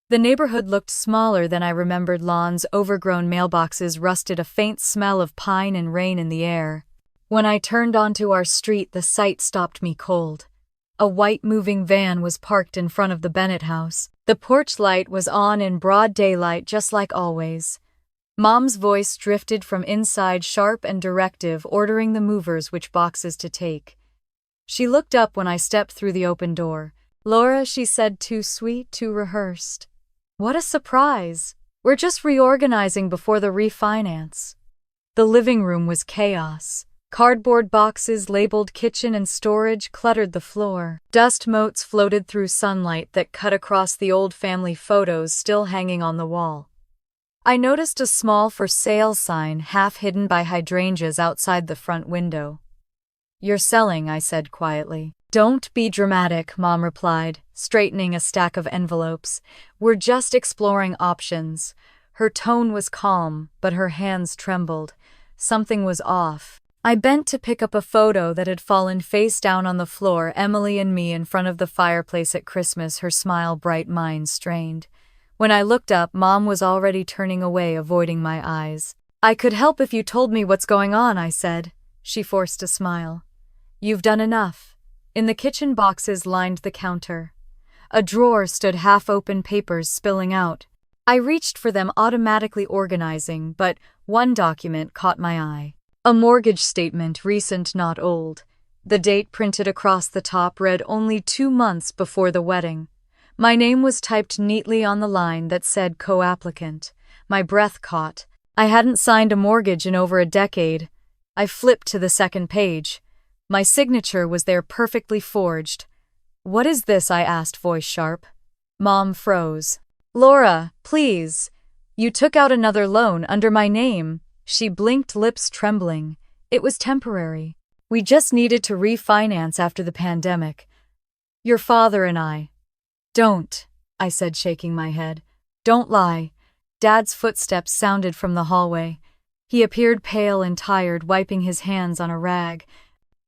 The neighborhood looked smaller than I remembered. Lawns, overgrown mailboxes, rusted, a faint smell of pine and rain in the air. When I turned onto our street, the sight stopped me cold. A white moving van was parked in front of the Bennett house. The porch light was on in broad daylight, just like always. Mom's voice drifted from inside, sharp and directive, ordering the movers which boxes to take. She looked up when I stepped through the open door. "Laura," she said, too sweet, too rehearsed. "What a surprise. We're just reorganizing before the refinance." The living room was chaos. Cardboard boxes labeled kitchen and storage cluttered the floor. Dust motes floated through sunlight that cut across the old family photos still hanging on the wall. I noticed a small for sale sign half hidden by hydrangeas outside the front window. "You're selling," I said quietly. "Don't be dramatic," Mom replied, straightening a stack of envelopes. "We're just exploring options." Her tone was calm, but her hands trembled. Something was off. I bent to pick up a photo that had fallen face down on the floor, Emily and me in front of the fireplace at Christmas, her smile bright, mine strained. When I looked up, Mom was already turning away, avoiding my eyes. "I could help if you told me what's going on," I said. She forced a smile. "You've done enough." In the kitchen, boxes lined the counter. A drawer stood half open, papers spilling out. I reached for them, automatically organizing, but one document caught my eye. A mortgage statement, recent, not old. The date printed across the top read only 2 months before the wedding. My name was typed neatly on the line that said co-applicant. My breath caught. I hadn't signed a mortgage in over a decade. I flipped to the second page. My signature was there, perfectly forged. "What is this?" I asked, voice sharp. Mom froze. "Laura, please. You took out another loan under my name." She blinked, lips trembling. "It was temporary. We just needed to refinance after the pandemic. Your father and I." "Don't," I said, shaking my head. "Don't lie." Dad's footsteps sounded from the hallway. He appeared pale and tired, wiping his hands on a rag.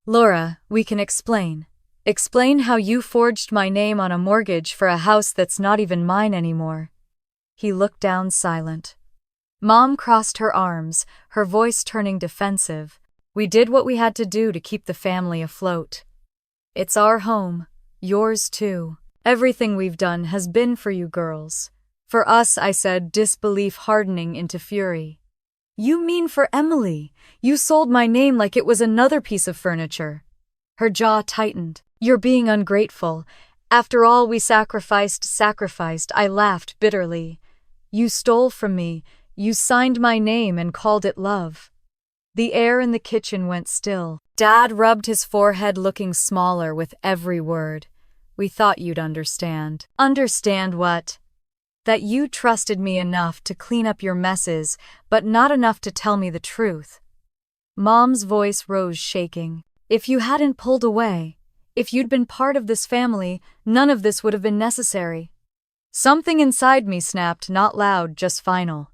"Laura, we can explain. Explain how you forged my name on a mortgage for a house that's not even mine anymore." He looked down, silent. Mom crossed her arms, her voice turning defensive. "We did what we had to do to keep the family afloat. It's our home, yours too. Everything we've done has been for you girls." "For us," I said, disbelief hardening into fury. "You mean for Emily? You sold my name like it was another piece of furniture." Her jaw tightened. "You're being ungrateful. After all we sacrificed." I laughed bitterly. "You stole from me. You signed my name and called it love." The air in the kitchen went still. Dad rubbed his forehead, looking smaller with every word. "We thought you'd understand." "Understand what?" "That you trusted me enough to clean up your messes, but not enough to tell me the truth." Mom's voice rose, shaking. "If you hadn't pulled away, if you'd been part of this family, none of this would have been necessary." Something inside me snapped, not loud, just final.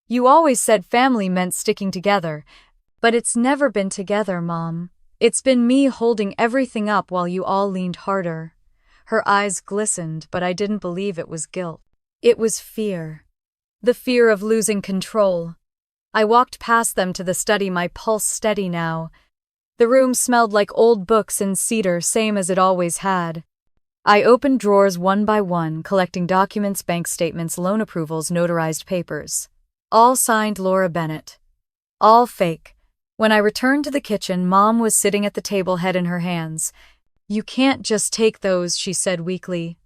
"You always said family meant sticking together, but it's never been together, Mom. It's been me holding everything up while you all leaned harder." Her eyes glistened, but I didn't believe it was guilt. It was fear. The fear of losing control. I walked past them to the study, my pulse steady now. The room smelled like old books and cedar, same as it always had. I opened drawers one by one, collecting documents, bank statements, loan approvals, notarized papers. All signed Laura Bennett. All fake. When I returned to the kitchen, Mom was sitting at the table, head in her hands. "You can't just take those," she said weakly.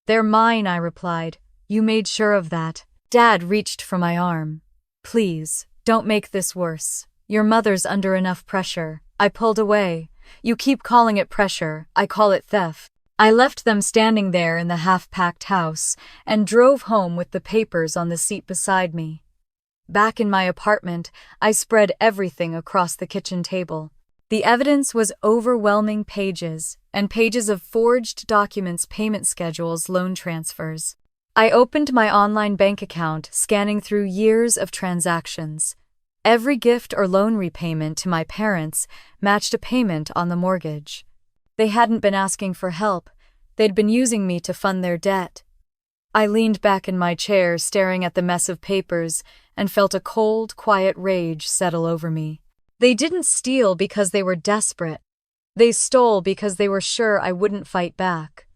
"They're mine," I replied. "You made sure of that." Dad reached for my arm. "Please, don't make this worse. Your mother's under enough pressure." I pulled away. "You keep calling it pressure, I call it theft." I left them standing there in the half-packed house and drove home with the papers on the seat beside me. Back in my apartment, I spread everything across the kitchen table. The evidence was overwhelming, pages and pages of forged documents, payment schedules, loan transfers. I opened my online bank account, scanning through years of transactions. Every gift or loan repayment to my parents matched a payment on the mortgage. They hadn't been asking for help. They'd been using me to fund their debt. I leaned back in my chair, staring at the mess of papers, and felt a cold, quiet rage settle over me. They didn't steal because they were desperate. They stole because they were sure I wouldn't fight back.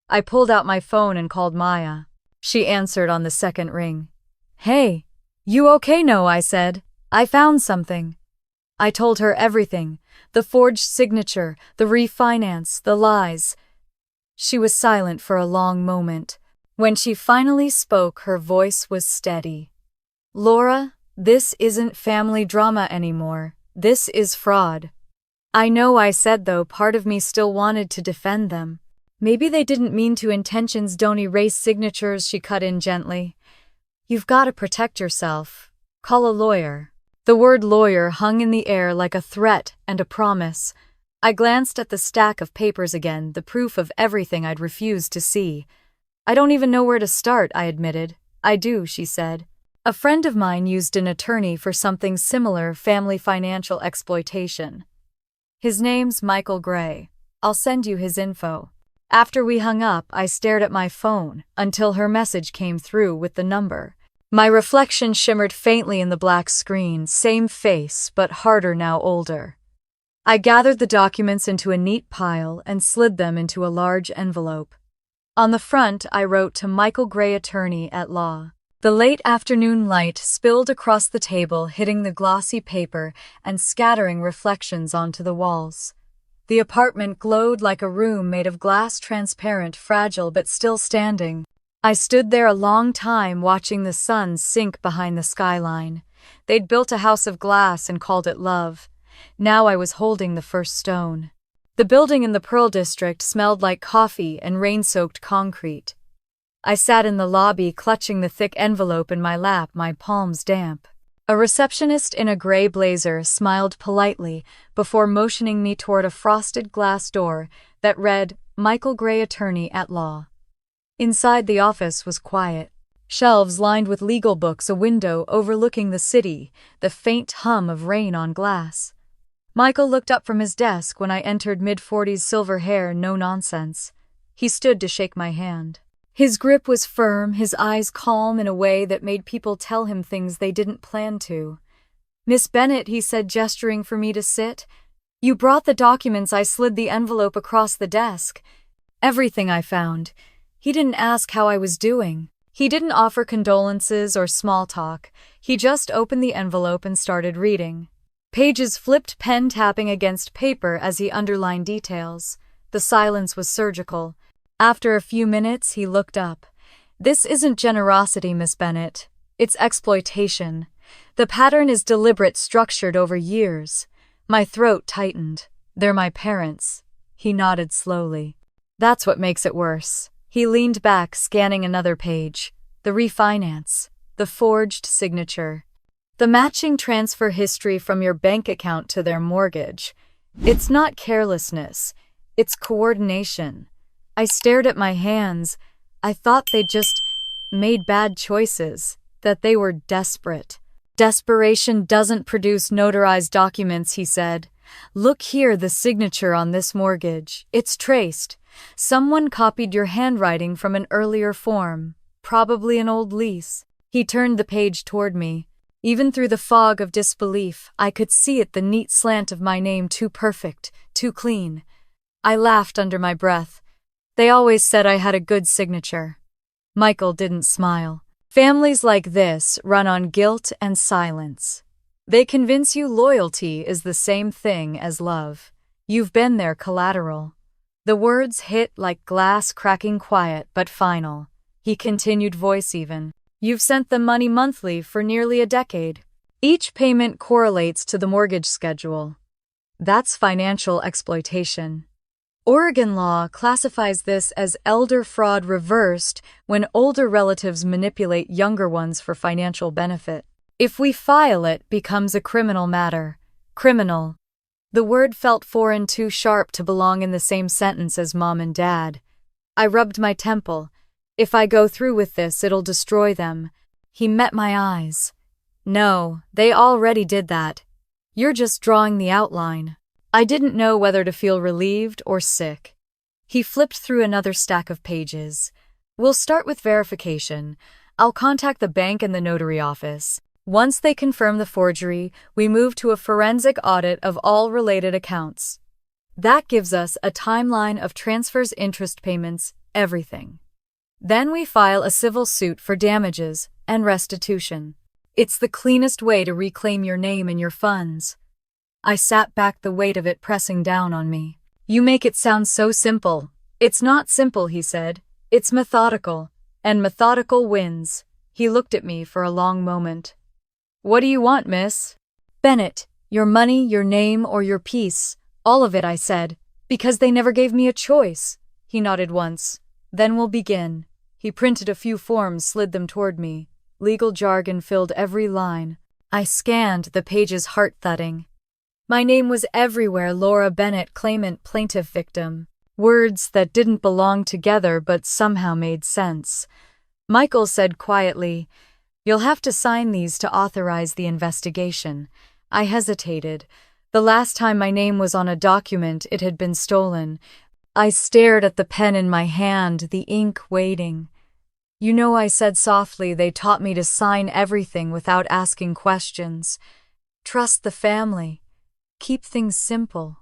I pulled out my phone and called Maya. She answered on the second ring. "Hey, you okay?" "No," I said. "I found something." I told her everything. The forged signature, the refinance, the lies. She was silent for a long moment. When she finally spoke, her voice was steady. "Laura, this isn't family drama anymore. This is fraud." "I know," I said, though part of me still wanted to defend them. "Maybe they didn't mean to. Intentions don't erase signatures," she cut in gently. "You've got to protect yourself. Call a lawyer." The word lawyer hung in the air like a threat and a promise. I glanced at the stack of papers again, the proof of everything I'd refused to see. "I don't even know where to start," I admitted. "I do," she said. "A friend of mine used an attorney for something similar, family financial exploitation. His name's Michael Gray. I'll send you his info." After we hung up, I stared at my phone until her message came through with the number. My reflection shimmered faintly in the black screen, same face, but harder now, older. I gathered the documents into a neat pile and slid them into a large envelope. On the front, I wrote to Michael Gray, attorney at law. The late afternoon light spilled across the table, hitting the glossy paper and scattering reflections onto the walls. The apartment glowed like a room made of glass, transparent, fragile, but still standing. I stood there a long time, watching the sun sink behind the skyline. They'd built a house of glass and called it love. Now I was holding the first stone. The building in the Pearl District smelled like coffee and rain-soaked concrete. I sat in the lobby, clutching the thick envelope in my lap, my palms damp. A receptionist in a gray blazer smiled politely before motioning me toward a frosted glass door that read, "Michael Gray, attorney at law." Inside, the office was quiet. Shelves lined with legal books, a window overlooking the city, the faint hum of rain on glass. Michael looked up from his desk when I entered, mid-40s, silver hair, no nonsense. He stood to shake my hand. His grip was firm, his eyes calm in a way that made people tell him things they didn't plan to. "Miss Bennett," he said, gesturing for me to sit. "You brought the documents." I slid the envelope across the desk. Everything I found. He didn't ask how I was doing. He didn't offer condolences or small talk. He just opened the envelope and started reading. Pages flipped, pen tapping against paper as he underlined details. The silence was surgical. After a few minutes, he looked up. "This isn't generosity, Miss Bennett. It's exploitation. The pattern is deliberate, structured over years. My throat tightened. They're my parents. He nodded slowly. That's what makes it worse. He leaned back, scanning another page. The refinance. The forged signature. The matching transfer history from your bank account to their mortgage. It's not carelessness. It's coordination. I stared at my hands. I thought they just made bad choices, that they were desperate. Desperation doesn't produce notarized documents, he said. Look here, the signature on this mortgage. It's traced. Someone copied your handwriting from an earlier form, probably an old lease. He turned the page toward me. Even through the fog of disbelief, I could see it, the neat slant of my name, too perfect, too clean. I laughed under my breath. They always said I had a good signature. Michael didn't smile. Families like this run on guilt and silence. They convince you loyalty is the same thing as love. You've been their collateral. The words hit like glass, cracking, quiet but final. He continued, voice even. You've sent them money monthly for nearly a decade. Each payment correlates to the mortgage schedule. That's financial exploitation. Oregon law classifies this as elder fraud reversed when older relatives manipulate younger ones for financial benefit. If we file, it becomes a criminal matter. Criminal. The word felt foreign, too sharp to belong in the same sentence as mom and dad. I rubbed my temple. If I go through with this, it'll destroy them. He met my eyes. No, they already did that. You're just drawing the outline. I didn't know whether to feel relieved or sick. He flipped through another stack of pages. We'll start with verification. I'll contact the bank and the notary office. Once they confirm the forgery, we move to a forensic audit of all related accounts. That gives us a timeline of transfers, interest payments, everything. Then we file a civil suit for damages and restitution. It's the cleanest way to reclaim your name and your funds. I sat back, the weight of it pressing down on me. You make it sound so simple. It's not simple, he said. It's methodical, and methodical wins. He looked at me for a long moment. What do you want, miss? Bennett, your money, your name, or your peace. All of it, I said, because they never gave me a choice. He nodded once. Then we'll begin. He printed a few forms, slid them toward me. Legal jargon filled every line. I scanned the pages, heart thudding. My name was everywhere: Laura Bennett, claimant, plaintiff, victim. Words that didn't belong together but somehow made sense. Michael said quietly, "You'll have to sign these to authorize the investigation." I hesitated. The last time my name was on a document, it had been stolen. I stared at the pen in my hand, the ink waiting. You know, I said softly, they taught me to sign everything without asking questions. Trust the family. Keep things simple.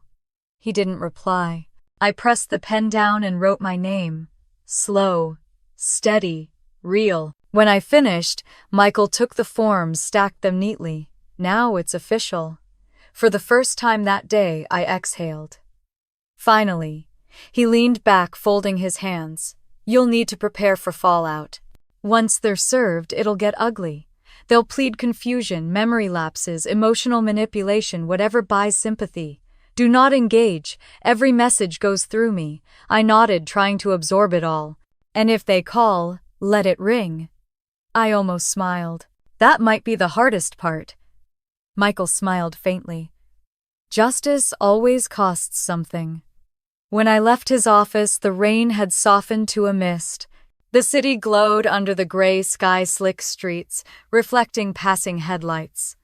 He didn't reply. I pressed the pen down and wrote my name. Slow, steady, real. When I finished, Michael took the forms, stacked them neatly. Now it's official. For the first time that day, I exhaled. Finally, he leaned back, folding his hands. You'll need to prepare for fallout. Once they're served, it'll get ugly. They'll plead confusion, memory lapses, emotional manipulation, whatever buys sympathy. Do not engage. Every message goes through me. I nodded, trying to absorb it all. And if they call, let it ring. I almost smiled. That might be the hardest part. Michael smiled faintly. Justice always costs something. When I left his office, the rain had softened to a mist. The city glowed under the gray sky, slick streets, reflecting passing headlights.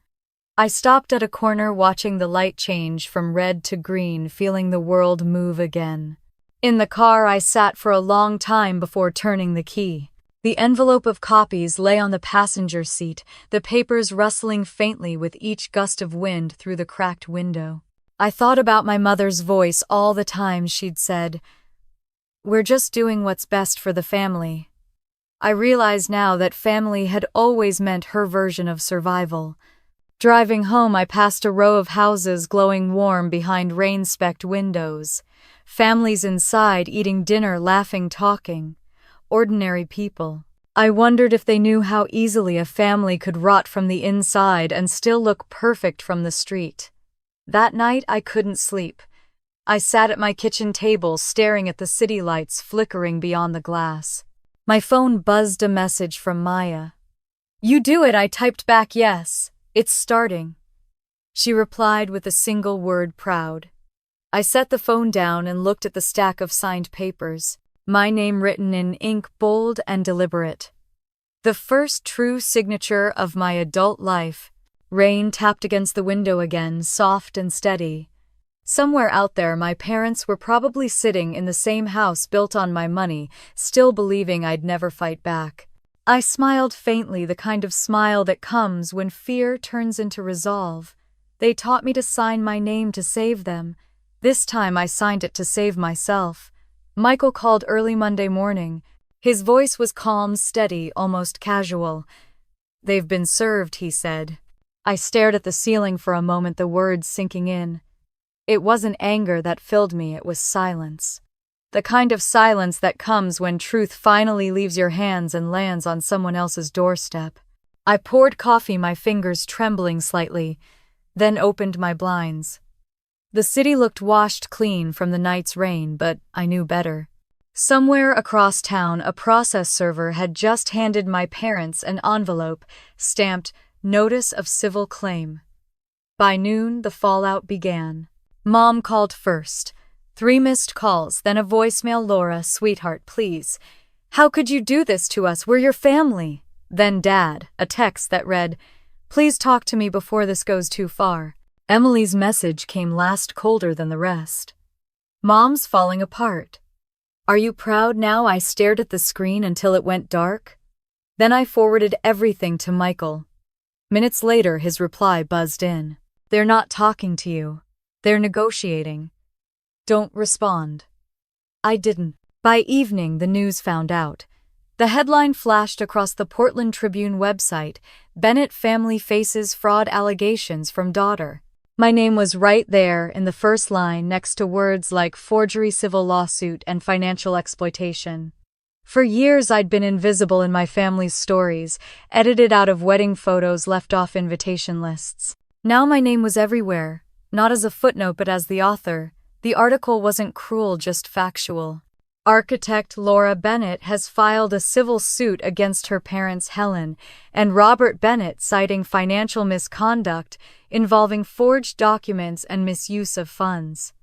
I stopped at a corner, watching the light change from red to green, feeling the world move again. In the car, I sat for a long time before turning the key. The envelope of copies lay on the passenger seat, the papers rustling faintly with each gust of wind through the cracked window. I thought about my mother's voice all the time. She'd said, "We're just doing what's best for the family." I realized now that family had always meant her version of survival. Driving home, I passed a row of houses glowing warm behind rain-specked windows. Families inside eating dinner, laughing, talking. Ordinary people. I wondered if they knew how easily a family could rot from the inside and still look perfect from the street. That night, I couldn't sleep. I sat at my kitchen table staring at the city lights flickering beyond the glass. My phone buzzed a message from Maya. "You do it," I typed back, "Yes, it's starting." She replied with a single word, "proud." I set the phone down and looked at the stack of signed papers, my name written in ink bold and deliberate. The first true signature of my adult life. Rain tapped against the window again, soft and steady. Somewhere out there, my parents were probably sitting in the same house built on my money, still believing I'd never fight back. I smiled faintly, the kind of smile that comes when fear turns into resolve. They taught me to sign my name to save them. This time I signed it to save myself. Michael called early Monday morning. His voice was calm, steady, almost casual. "They've been served," he said. I stared at the ceiling for a moment, the words sinking in. It wasn't anger that filled me, it was silence. The kind of silence that comes when truth finally leaves your hands and lands on someone else's doorstep. I poured coffee, my fingers trembling slightly, then opened my blinds. The city looked washed clean from the night's rain, but I knew better. Somewhere across town, a process server had just handed my parents an envelope stamped "Notice of Civil Claim." By noon, the fallout began. Mom called first. 3 missed calls, then a voicemail. "Laura, sweetheart, please. How could you do this to us? We're your family." Then Dad, a text that read, "Please talk to me before this goes too far." Emily's message came last, colder than the rest. "Mom's falling apart. Are you proud now?" I stared at the screen until it went dark. Then I forwarded everything to Michael. Minutes later, his reply buzzed in. "They're not talking to you. They're negotiating. Don't respond." I didn't. By evening, the news found out. The headline flashed across the Portland Tribune website, "Bennett family faces fraud allegations from daughter." My name was right there in the first line next to words like forgery, civil lawsuit, and financial exploitation. For years, I'd been invisible in my family's stories, edited out of wedding photos, left off invitation lists. Now my name was everywhere, not as a footnote but as the author. The article wasn't cruel, just factual. Architect Laura Bennett has filed a civil suit against her parents Helen and Robert Bennett, citing financial misconduct involving forged documents and misuse of funds.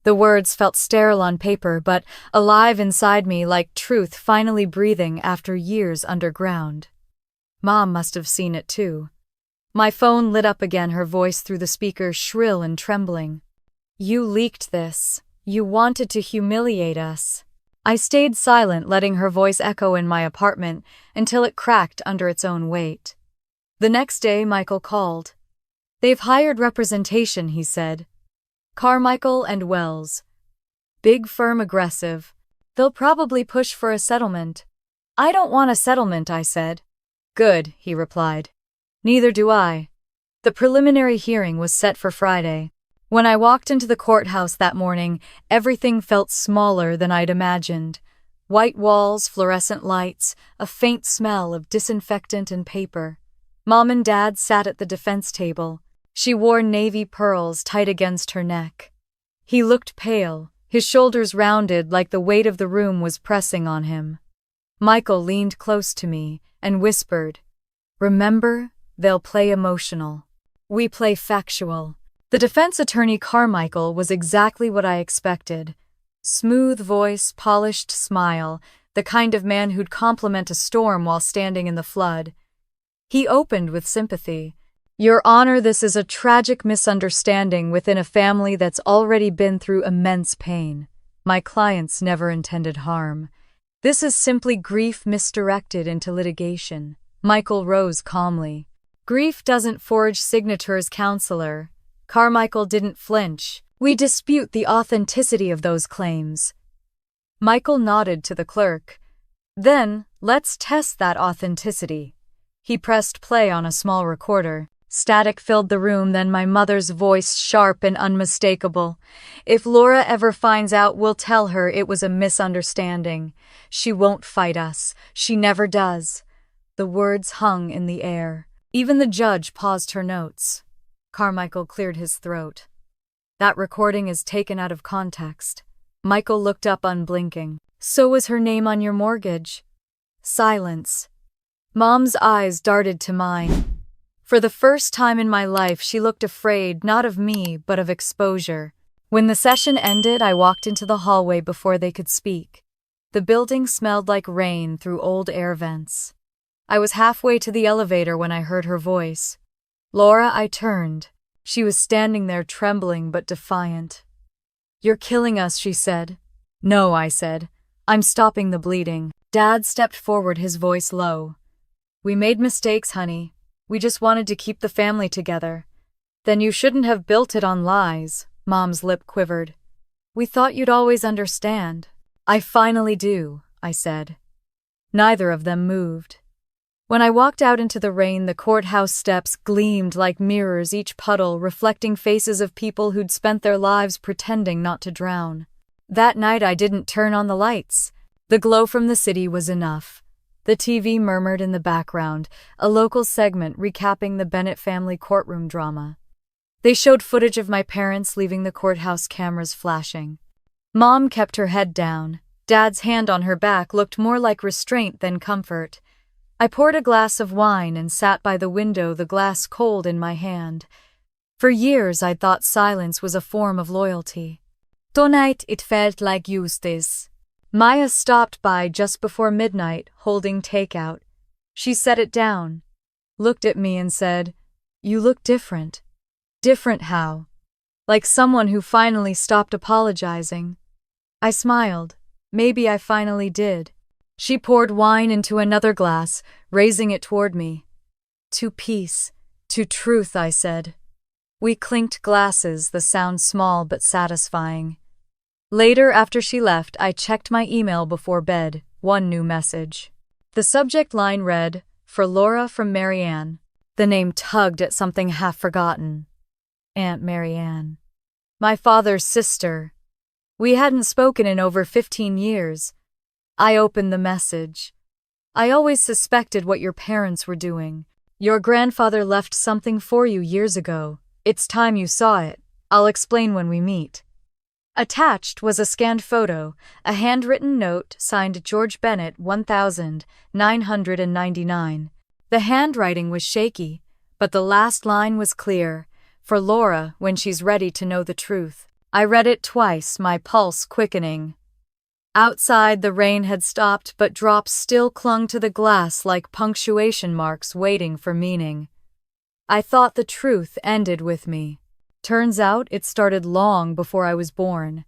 The words felt sterile on paper, but alive inside me, like truth finally breathing after years underground. Mom must have seen it too. My phone lit up again, her voice through the speaker shrill and trembling. "You leaked this. You wanted to humiliate us." I stayed silent, letting her voice echo in my apartment until it cracked under its own weight. The next day, Michael called. "They've hired representation," he said. "Carmichael and Wells. Big firm, aggressive. They'll probably push for a settlement." "I don't want a settlement," I said. "Good," he replied. "Neither do I." The preliminary hearing was set for Friday. When I walked into the courthouse that morning, everything felt smaller than I'd imagined. White walls, fluorescent lights, a faint smell of disinfectant and paper. Mom and Dad sat at the defense table. She wore navy pearls tight against her neck. He looked pale, his shoulders rounded like the weight of the room was pressing on him. Michael leaned close to me and whispered, "Remember, they'll play emotional. We play factual." The defense attorney Carmichael was exactly what I expected. Smooth voice, polished smile, the kind of man who'd compliment a storm while standing in the flood. He opened with sympathy. "Your Honor, this is a tragic misunderstanding within a family that's already been through immense pain. My clients never intended harm. This is simply grief misdirected into litigation." Michael rose calmly. "Grief doesn't forge signatures, counselor." Carmichael didn't flinch. "We dispute the authenticity of those claims." Michael nodded to the clerk. "Then, let's test that authenticity." He pressed play on a small recorder. Static filled the room, then my mother's voice, sharp and unmistakable. "If Laura ever finds out, we'll tell her it was a misunderstanding. She won't fight us. She never does." The words hung in the air. Even the judge paused her notes. Carmichael cleared his throat. "That recording is taken out of context." Michael looked up unblinking. "So was her name on your mortgage?" Silence. Mom's eyes darted to mine. For the first time in my life, she looked afraid, not of me, but of exposure. When the session ended, I walked into the hallway before they could speak. The building smelled like rain through old air vents. I was halfway to the elevator when I heard her voice. "Laura," I turned. She was standing there, trembling but defiant. "You're killing us," she said. "No," I said. "I'm stopping the bleeding." Dad stepped forward, his voice low. "We made mistakes, honey. We just wanted to keep the family together." "Then you shouldn't have built it on lies." Mom's lip quivered. "We thought you'd always understand." "I finally do," I said. Neither of them moved. When I walked out into the rain, the courthouse steps gleamed like mirrors, each puddle reflecting faces of people who'd spent their lives pretending not to drown. That night I didn't turn on the lights. The glow from the city was enough. The TV murmured in the background, a local segment recapping the Bennett family courtroom drama. They showed footage of my parents leaving the courthouse, cameras flashing. Mom kept her head down. Dad's hand on her back looked more like restraint than comfort. I poured a glass of wine and sat by the window, the glass cold in my hand. For years I'd thought silence was a form of loyalty. Tonight it felt like justice. Maya stopped by just before midnight, holding takeout. She set it down, looked at me and said, "You look different." "Different how?" "Like someone who finally stopped apologizing." I smiled. Maybe I finally did. She poured wine into another glass, raising it toward me. "To peace, to truth," I said. We clinked glasses, the sound small but satisfying. Later, after she left, I checked my email before bed. One new message. The subject line read, "For Laura from Marianne." The name tugged at something half forgotten. Aunt Marianne. My father's sister. We hadn't spoken in over 15 years. I opened the message. "I always suspected what your parents were doing. Your grandfather left something for you years ago. It's time you saw it. I'll explain when we meet." Attached was a scanned photo, a handwritten note signed George Bennett 1999. The handwriting was shaky, but the last line was clear. "For Laura, when she's ready to know the truth." I read it twice, my pulse quickening. Outside, the rain had stopped, but drops still clung to the glass like punctuation marks waiting for meaning. I thought the truth ended with me. Turns out it started long before I was born.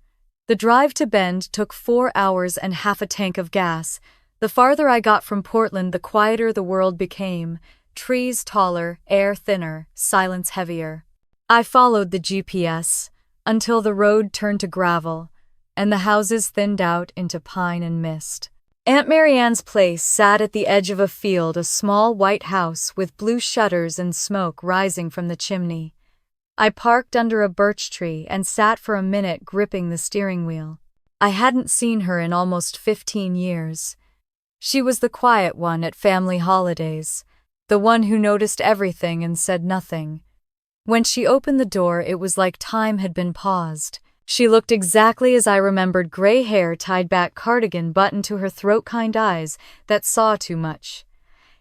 The drive to Bend took 4 hours and half a tank of gas. The farther I got from Portland, the quieter the world became. Trees taller, air thinner, silence heavier. I followed the GPS until the road turned to gravel, and the houses thinned out into pine and mist. Aunt Marianne's place sat at the edge of a field, a small white house with blue shutters and smoke rising from the chimney. I parked under a birch tree and sat for a minute, gripping the steering wheel. I hadn't seen her in almost 15 years. She was the quiet one at family holidays, the one who noticed everything and said nothing. When she opened the door, it was like time had been paused. She looked exactly as I remembered, gray hair, tied back cardigan buttoned to her throat, kind eyes that saw too much.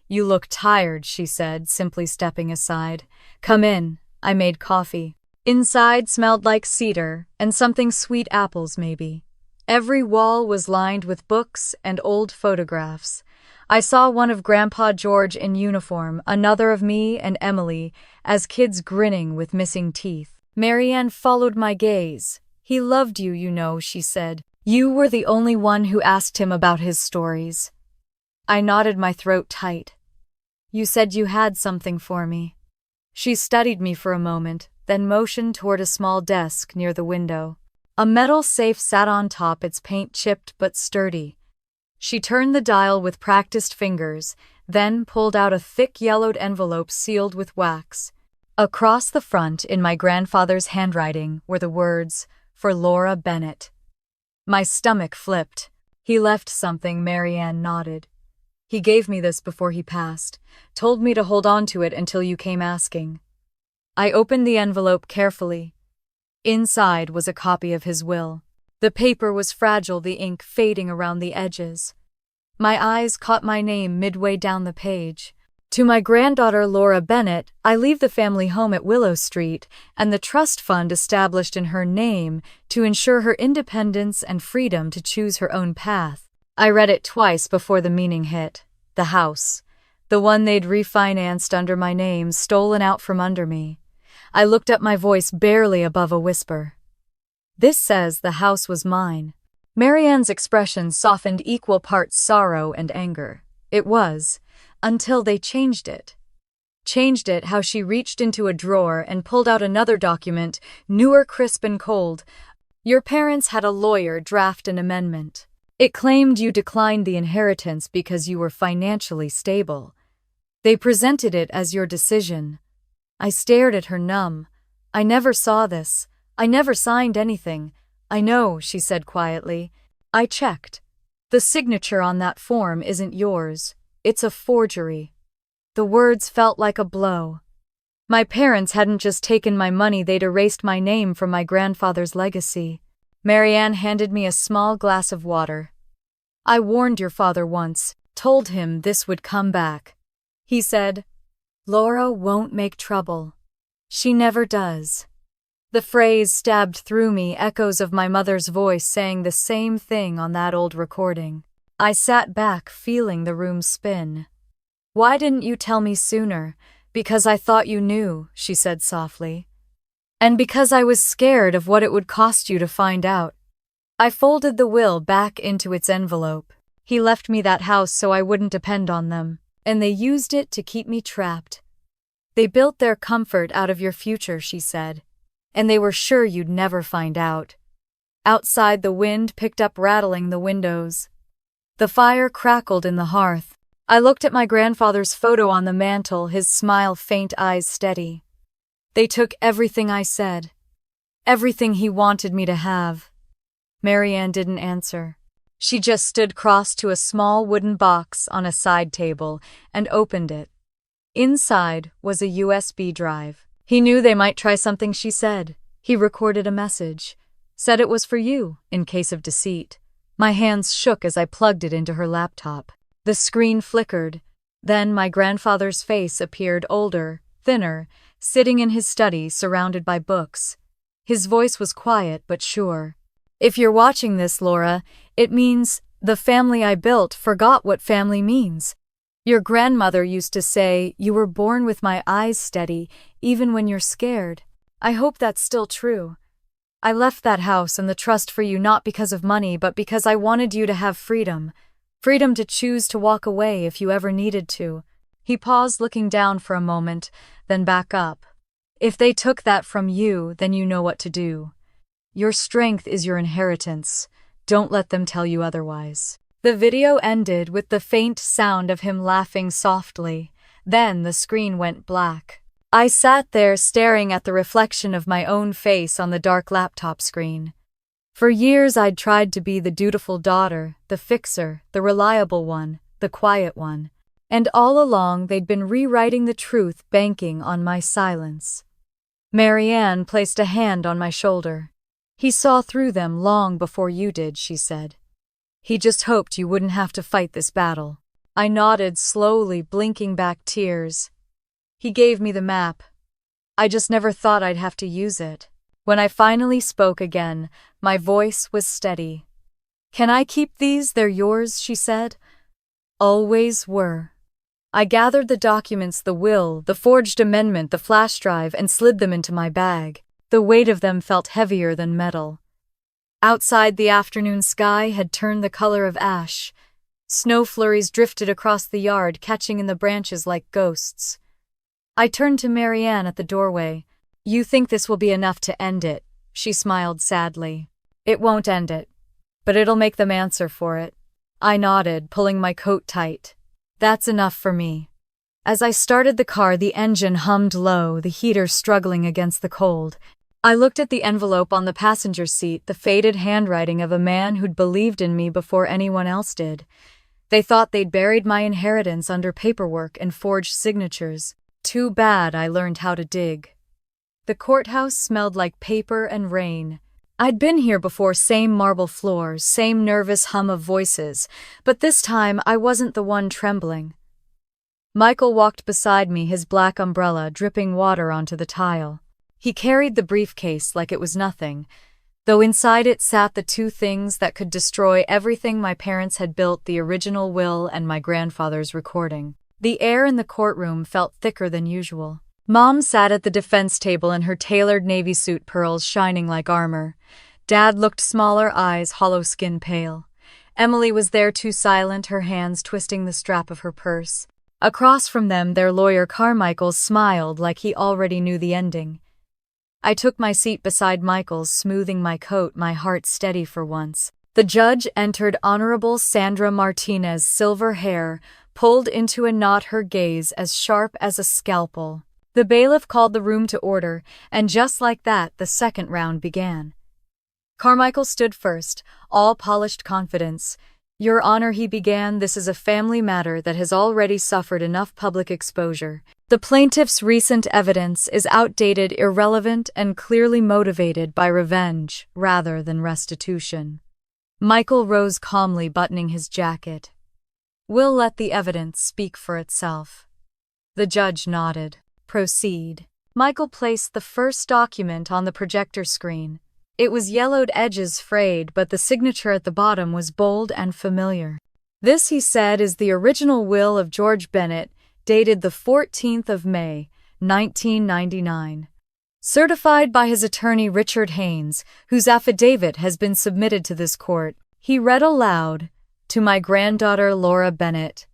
"You look tired," she said, simply stepping aside. "Come in." I made coffee. Inside smelled like cedar and something sweet, apples maybe. Every wall was lined with books and old photographs. I saw one of Grandpa George in uniform, another of me and Emily, as kids grinning with missing teeth. Marianne followed my gaze. "He loved you, you know," she said. "You were the only one who asked him about his stories." I nodded, my throat tight. "You said you had something for me." She studied me for a moment, then motioned toward a small desk near the window. A metal safe sat on top, its paint chipped but sturdy. She turned the dial with practiced fingers, then pulled out a thick yellowed envelope sealed with wax. Across the front, in my grandfather's handwriting, were the words, "For Laura Bennett." My stomach flipped. "He left something," Marianne nodded. "He gave me this before he passed, told me to hold on to it until you came asking." I opened the envelope carefully. Inside was a copy of his will. The paper was fragile, the ink fading around the edges. My eyes caught my name midway down the page. "To my granddaughter Laura Bennett, I leave the family home at Willow Street and the trust fund established in her name to ensure her independence and freedom to choose her own path." I read it twice before the meaning hit. The house. The one they'd refinanced under my name, stolen out from under me. I looked up, my voice barely above a whisper. "This says the house was mine." Marianne's expression softened, equal parts sorrow and anger. It was, until they changed it. Changed it how she reached into a drawer and pulled out another document, newer, crisp and cold. "Your parents had a lawyer draft an amendment. It claimed you declined the inheritance because you were financially stable. They presented it as your decision." I stared at her, numb. "I never saw this. I never signed anything." "I know," she said quietly. "I checked. The signature on that form isn't yours. It's a forgery." The words felt like a blow. My parents hadn't just taken my money, they'd erased my name from my grandfather's legacy. Marianne handed me a small glass of water. "I warned your father once, told him this would come back. He said, 'Laura won't make trouble.' She never does." The phrase stabbed through me, echoes of my mother's voice saying the same thing on that old recording. I sat back, feeling the room spin. "Why didn't you tell me sooner?" "Because I thought you knew," she said softly. "And because I was scared of what it would cost you to find out." I folded the will back into its envelope. "He left me that house so I wouldn't depend on them, and they used it to keep me trapped. They built their comfort out of your future," she said, "and they were sure you'd never find out." Outside, the wind picked up, rattling the windows. The fire crackled in the hearth. I looked at my grandfather's photo on the mantel, his smile faint, eyes steady. "They took everything I said. Everything he wanted me to have." Marianne didn't answer. She just stood crossed to a small wooden box on a side table and opened it. Inside was a USB drive. "He knew they might try something," she said. "He recorded a message. Said it was for you, in case of deceit." My hands shook as I plugged it into her laptop. The screen flickered. Then my grandfather's face appeared, older, thinner, sitting in his study surrounded by books. His voice was quiet but sure. "If you're watching this, Laura, it means the family I built forgot what family means. Your grandmother used to say, 'You were born with my eyes steady, even when you're scared.' I hope that's still true. I left that house and the trust for you not because of money, but because I wanted you to have freedom. Freedom to choose to walk away if you ever needed to." He paused, looking down for a moment, then back up. "If they took that from you, then you know what to do. Your strength is your inheritance. Don't let them tell you otherwise." The video ended with the faint sound of him laughing softly. Then the screen went black. I sat there staring at the reflection of my own face on the dark laptop screen. For years I'd tried to be the dutiful daughter, the fixer, the reliable one, the quiet one. And all along they'd been rewriting the truth, banking on my silence. Marianne placed a hand on my shoulder. "He saw through them long before you did," she said. "He just hoped you wouldn't have to fight this battle." I nodded slowly, blinking back tears. "He gave me the map. I just never thought I'd have to use it." When I finally spoke again, my voice was steady. "Can I keep these? They're yours," she said. "Always were." I gathered the documents, the will, the forged amendment, the flash drive, and slid them into my bag. The weight of them felt heavier than metal. Outside, the afternoon sky had turned the color of ash. Snow flurries drifted across the yard, catching in the branches like ghosts. I turned to Marianne at the doorway. "You think this will be enough to end it?" She smiled sadly. "It won't end it, but it'll make them answer for it." I nodded, pulling my coat tight. "That's enough for me." As I started the car, the engine hummed low, the heater struggling against the cold. I looked at the envelope on the passenger seat, the faded handwriting of a man who'd believed in me before anyone else did. They thought they'd buried my inheritance under paperwork and forged signatures. Too bad I learned how to dig. The courthouse smelled like paper and rain. I'd been here before, same marble floors, same nervous hum of voices, but this time I wasn't the one trembling. Michael walked beside me, his black umbrella dripping water onto the tile. He carried the briefcase like it was nothing, though inside it sat the two things that could destroy everything my parents had built: the original will and my grandfather's recording. The air in the courtroom felt thicker than usual. Mom sat at the defense table in her tailored navy suit, pearls shining like armor. Dad looked smaller, eyes hollow, skin pale. Emily was there too, silent, her hands twisting the strap of her purse. Across from them, their lawyer Carmichael smiled like he already knew the ending. I took my seat beside Michael's, smoothing my coat, my heart steady for once. The judge entered. Honorable Sandra Martinez, silver hair pulled into a knot, her gaze as sharp as a scalpel. The bailiff called the room to order, and just like that, the second round began. Carmichael stood first, all polished confidence. "Your Honor," he began, "this is a family matter that has already suffered enough public exposure. The plaintiff's recent evidence is outdated, irrelevant, and clearly motivated by revenge rather than restitution." Michael rose calmly, buttoning his jacket. "We'll let the evidence speak for itself." The judge nodded. "Proceed." Michael placed the first document on the projector screen. It was yellowed, edges frayed, but the signature at the bottom was bold and familiar. "This," he said, "is the original will of George Bennett, dated the 14th of May, 1999. Certified by his attorney Richard Haynes, whose affidavit has been submitted to this court." He read aloud, "To my granddaughter Laura Bennett.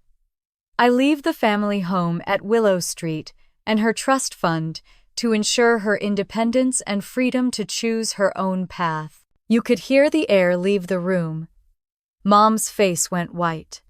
I leave the family home at Willow Street and her trust fund to ensure her independence and freedom to choose her own path." You could hear the air leave the room. Mom's face went white.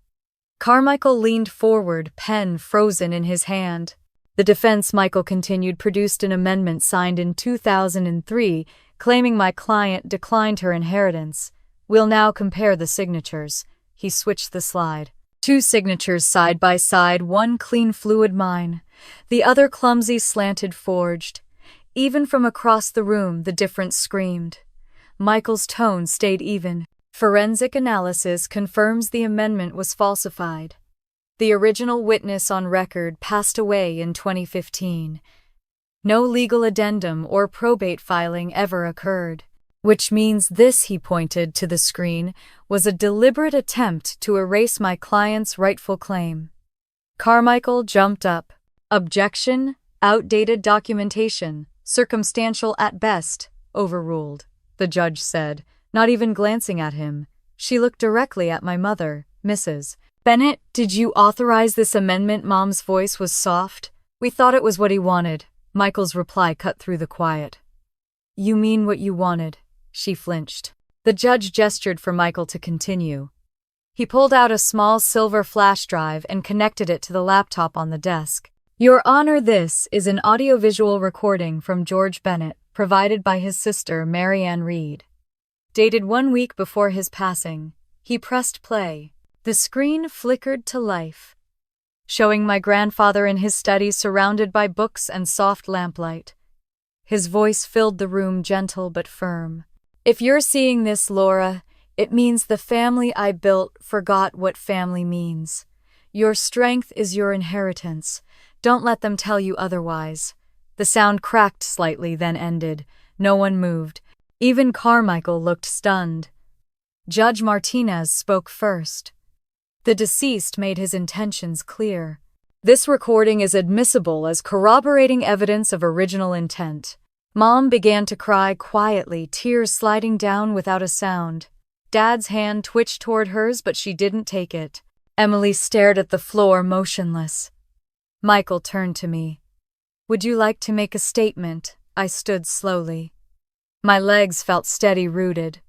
Carmichael leaned forward, pen frozen in his hand. "The defense," Michael continued, "produced an amendment signed in 2003 claiming my client declined her inheritance. We'll now compare the signatures." He switched the slide. Two signatures side by side, one clean fluid mine, the other clumsy slanted forged. Even from across the room, the difference screamed. Michael's tone stayed even. "Forensic analysis confirms the amendment was falsified. The original witness on record passed away in 2015. No legal addendum or probate filing ever occurred. Which means this," he pointed to the screen, "was a deliberate attempt to erase my client's rightful claim." Carmichael jumped up. "Objection, outdated documentation, circumstantial at best, overruled," the judge said, not even glancing at him. She looked directly at my mother, Mrs. Bennett. "Did you authorize this amendment?" Mom's voice was soft. "We thought it was what he wanted." Michael's reply cut through the quiet. "You mean what you wanted?" She flinched. The judge gestured for Michael to continue. He pulled out a small silver flash drive and connected it to the laptop on the desk. "Your Honor, this is an audiovisual recording from George Bennett, provided by his sister, Mary Ann Reed. Dated 1 week before his passing." He pressed play. The screen flickered to life, showing my grandfather in his study surrounded by books and soft lamplight. His voice filled the room, gentle but firm. "If you're seeing this, Laura, it means the family I built forgot what family means. Your strength is your inheritance. Don't let them tell you otherwise." The sound cracked slightly, then ended. No one moved. Even Carmichael looked stunned. Judge Martinez spoke first. The deceased made his intentions clear. "This recording is admissible as corroborating evidence of original intent." Mom began to cry quietly, tears sliding down without a sound. Dad's hand twitched toward hers, but she didn't take it. Emily stared at the floor, motionless. Michael turned to me. "Would you like to make a statement?" I stood slowly. My legs felt steady, rooted.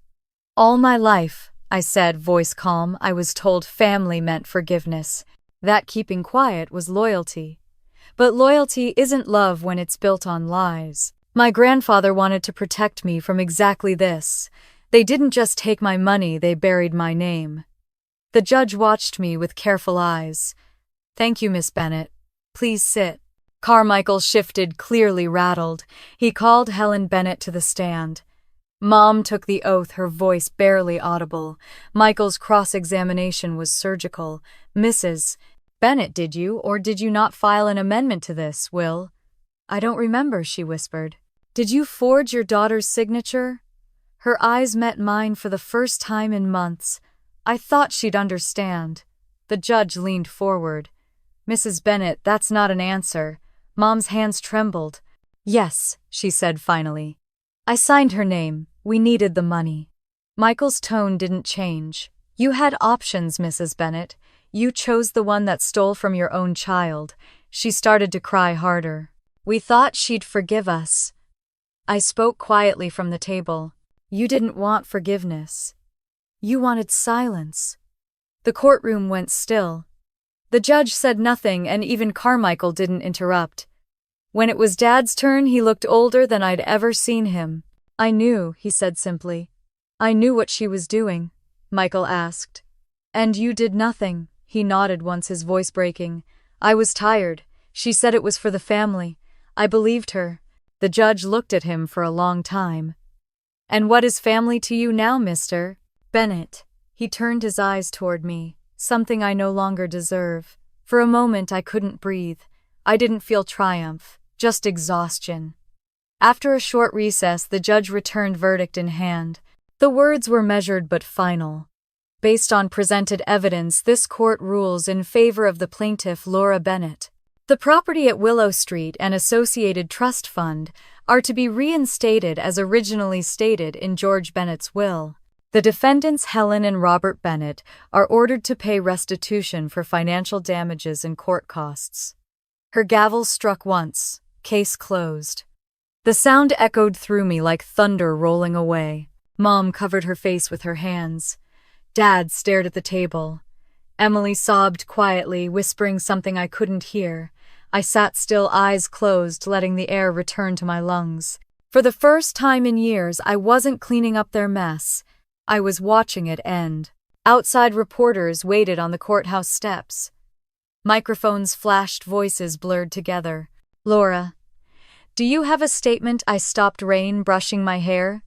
"All my life," I said, voice calm, "I was told family meant forgiveness, that keeping quiet was loyalty. But loyalty isn't love when it's built on lies. My grandfather wanted to protect me from exactly this. They didn't just take my money, they buried my name. The judge watched me with careful eyes. "Thank you, Miss Bennet. Please sit." Carmichael shifted, clearly rattled. He called Helen Bennet to the stand. Mom took the oath, her voice barely audible. Michael's cross-examination was surgical. "Mrs. Bennet, did you or did you not file an amendment to this will?" "I don't remember," she whispered. "Did you forge your daughter's signature?" Her eyes met mine for the first time in months. I thought she'd understand. The judge leaned forward. "Mrs. Bennet, that's not an answer." Mom's hands trembled. "Yes," she said finally. "I signed her name. We needed the money." Michael's tone didn't change. "You had options, Mrs. Bennet. You chose the one that stole from your own child." She started to cry harder. "We thought she'd forgive us." I spoke quietly from the table. "You didn't want forgiveness. You wanted silence." The courtroom went still. The judge said nothing, and even Carmichael didn't interrupt. When it was Dad's turn, he looked older than I'd ever seen him. "I knew," he said simply. "I knew what she was doing," Michael asked. "And you did nothing," he nodded, once his voice breaking. "I was tired. She said it was for the family. I believed her." The judge looked at him for a long time. "And what is family to you now, Mr. Bennet?" He turned his eyes toward me. "Something I no longer deserve." For a moment I couldn't breathe. I didn't feel triumph, just exhaustion. After a short recess, the judge returned, verdict in hand. The words were measured but final. Based on presented evidence, this court rules in favor of the plaintiff, Laura Bennet. The property at Willow Street and associated trust fund are to be reinstated as originally stated in George Bennet's will. The defendants, Helen and Robert Bennet, are ordered to pay restitution for financial damages and court costs. Her gavel struck once. Case closed. The sound echoed through me like thunder rolling away. Mom covered her face with her hands. Dad stared at the table. Emily sobbed quietly, whispering something I couldn't hear. I sat still, eyes closed, letting the air return to my lungs. For the first time in years, I wasn't cleaning up their mess. I was watching it end. Outside reporters waited on the courthouse steps. Microphones flashed, voices blurred together. "Laura, do you have a statement?" I stopped, rain brushing my hair.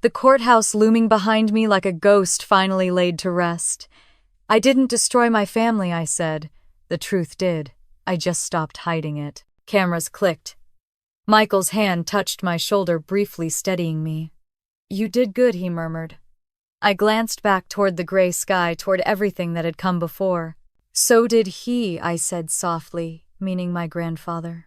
The courthouse looming behind me like a ghost finally laid to rest. "I didn't destroy my family," I said. The truth did. I just stopped hiding it. Cameras clicked. Michael's hand touched my shoulder, briefly steadying me. "You did good," he murmured. I glanced back toward the gray sky, toward everything that had come before. "So did he," I said softly, meaning my grandfather.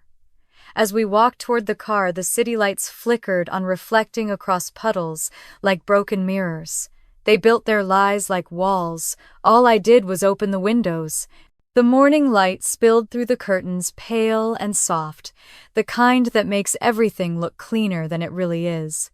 As we walked toward the car, the city lights flickered on, reflecting across puddles like broken mirrors. They built their lies like walls. All I did was open the windows. The morning light spilled through the curtains, pale and soft, the kind that makes everything look cleaner than it really is.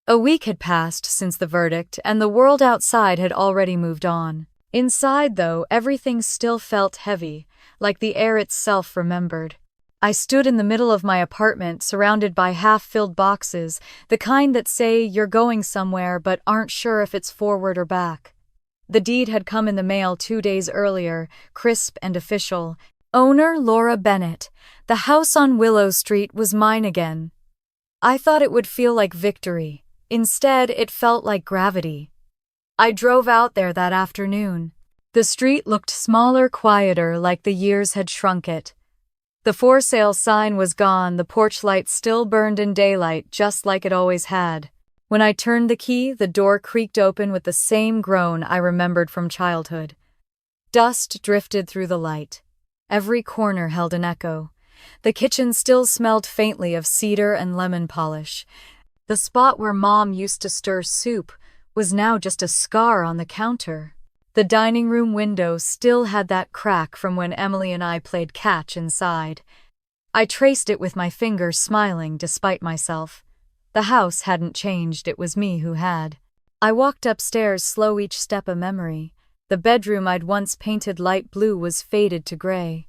A week had passed since the verdict, and the world outside had already moved on. Inside, though, everything still felt heavy, like the air itself remembered. I stood in the middle of my apartment, surrounded by half-filled boxes, the kind that say you're going somewhere but aren't sure if it's forward or back. The deed had come in the mail 2 days earlier, crisp and official. Owner Laura Bennet. The house on Willow Street was mine again. I thought it would feel like victory. Instead, it felt like gravity. I drove out there that afternoon. The street looked smaller, quieter, like the years had shrunk it. The for sale sign was gone, the porch light still burned in daylight, just like it always had. When I turned the key, the door creaked open with the same groan I remembered from childhood. Dust drifted through the light. Every corner held an echo. The kitchen still smelled faintly of cedar and lemon polish. The spot where Mom used to stir soup was now just a scar on the counter. The dining room window still had that crack from when Emily and I played catch inside. I traced it with my finger, smiling despite myself. The house hadn't changed, it was me who had. I walked upstairs, slow, each step a memory. The bedroom I'd once painted light blue was faded to gray.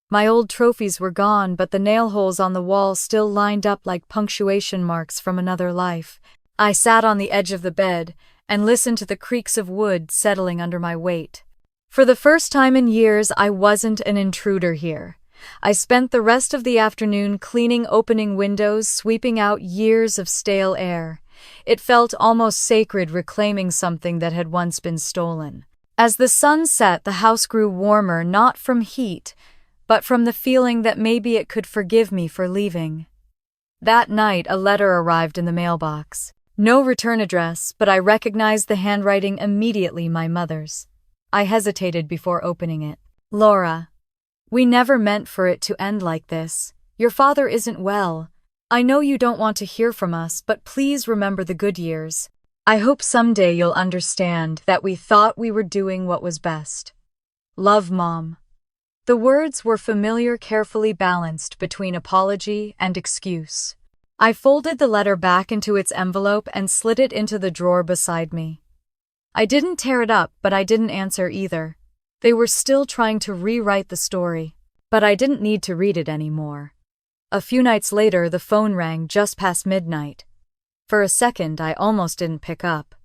My old trophies were gone, but the nail holes on the wall still lined up like punctuation marks from another life. I sat on the edge of the bed and listened to the creaks of wood settling under my weight. For the first time in years, I wasn't an intruder here. I spent the rest of the afternoon cleaning opening windows, sweeping out years of stale air. It felt almost sacred, reclaiming something that had once been stolen. As the sun set, the house grew warmer, not from heat, but from the feeling that maybe it could forgive me for leaving. That night, a letter arrived in the mailbox. No return address, but I recognized the handwriting immediately, my mother's. I hesitated before opening it. Laura, we never meant for it to end like this. Your father isn't well. I know you don't want to hear from us, but please remember the good years. I hope someday you'll understand that we thought we were doing what was best. Love, Mom. The words were familiar, carefully balanced between apology and excuse. I folded the letter back into its envelope and slid it into the drawer beside me. I didn't tear it up, but I didn't answer either. They were still trying to rewrite the story, but I didn't need to read it anymore. A few nights later, the phone rang just past midnight. For a second, I almost didn't pick up.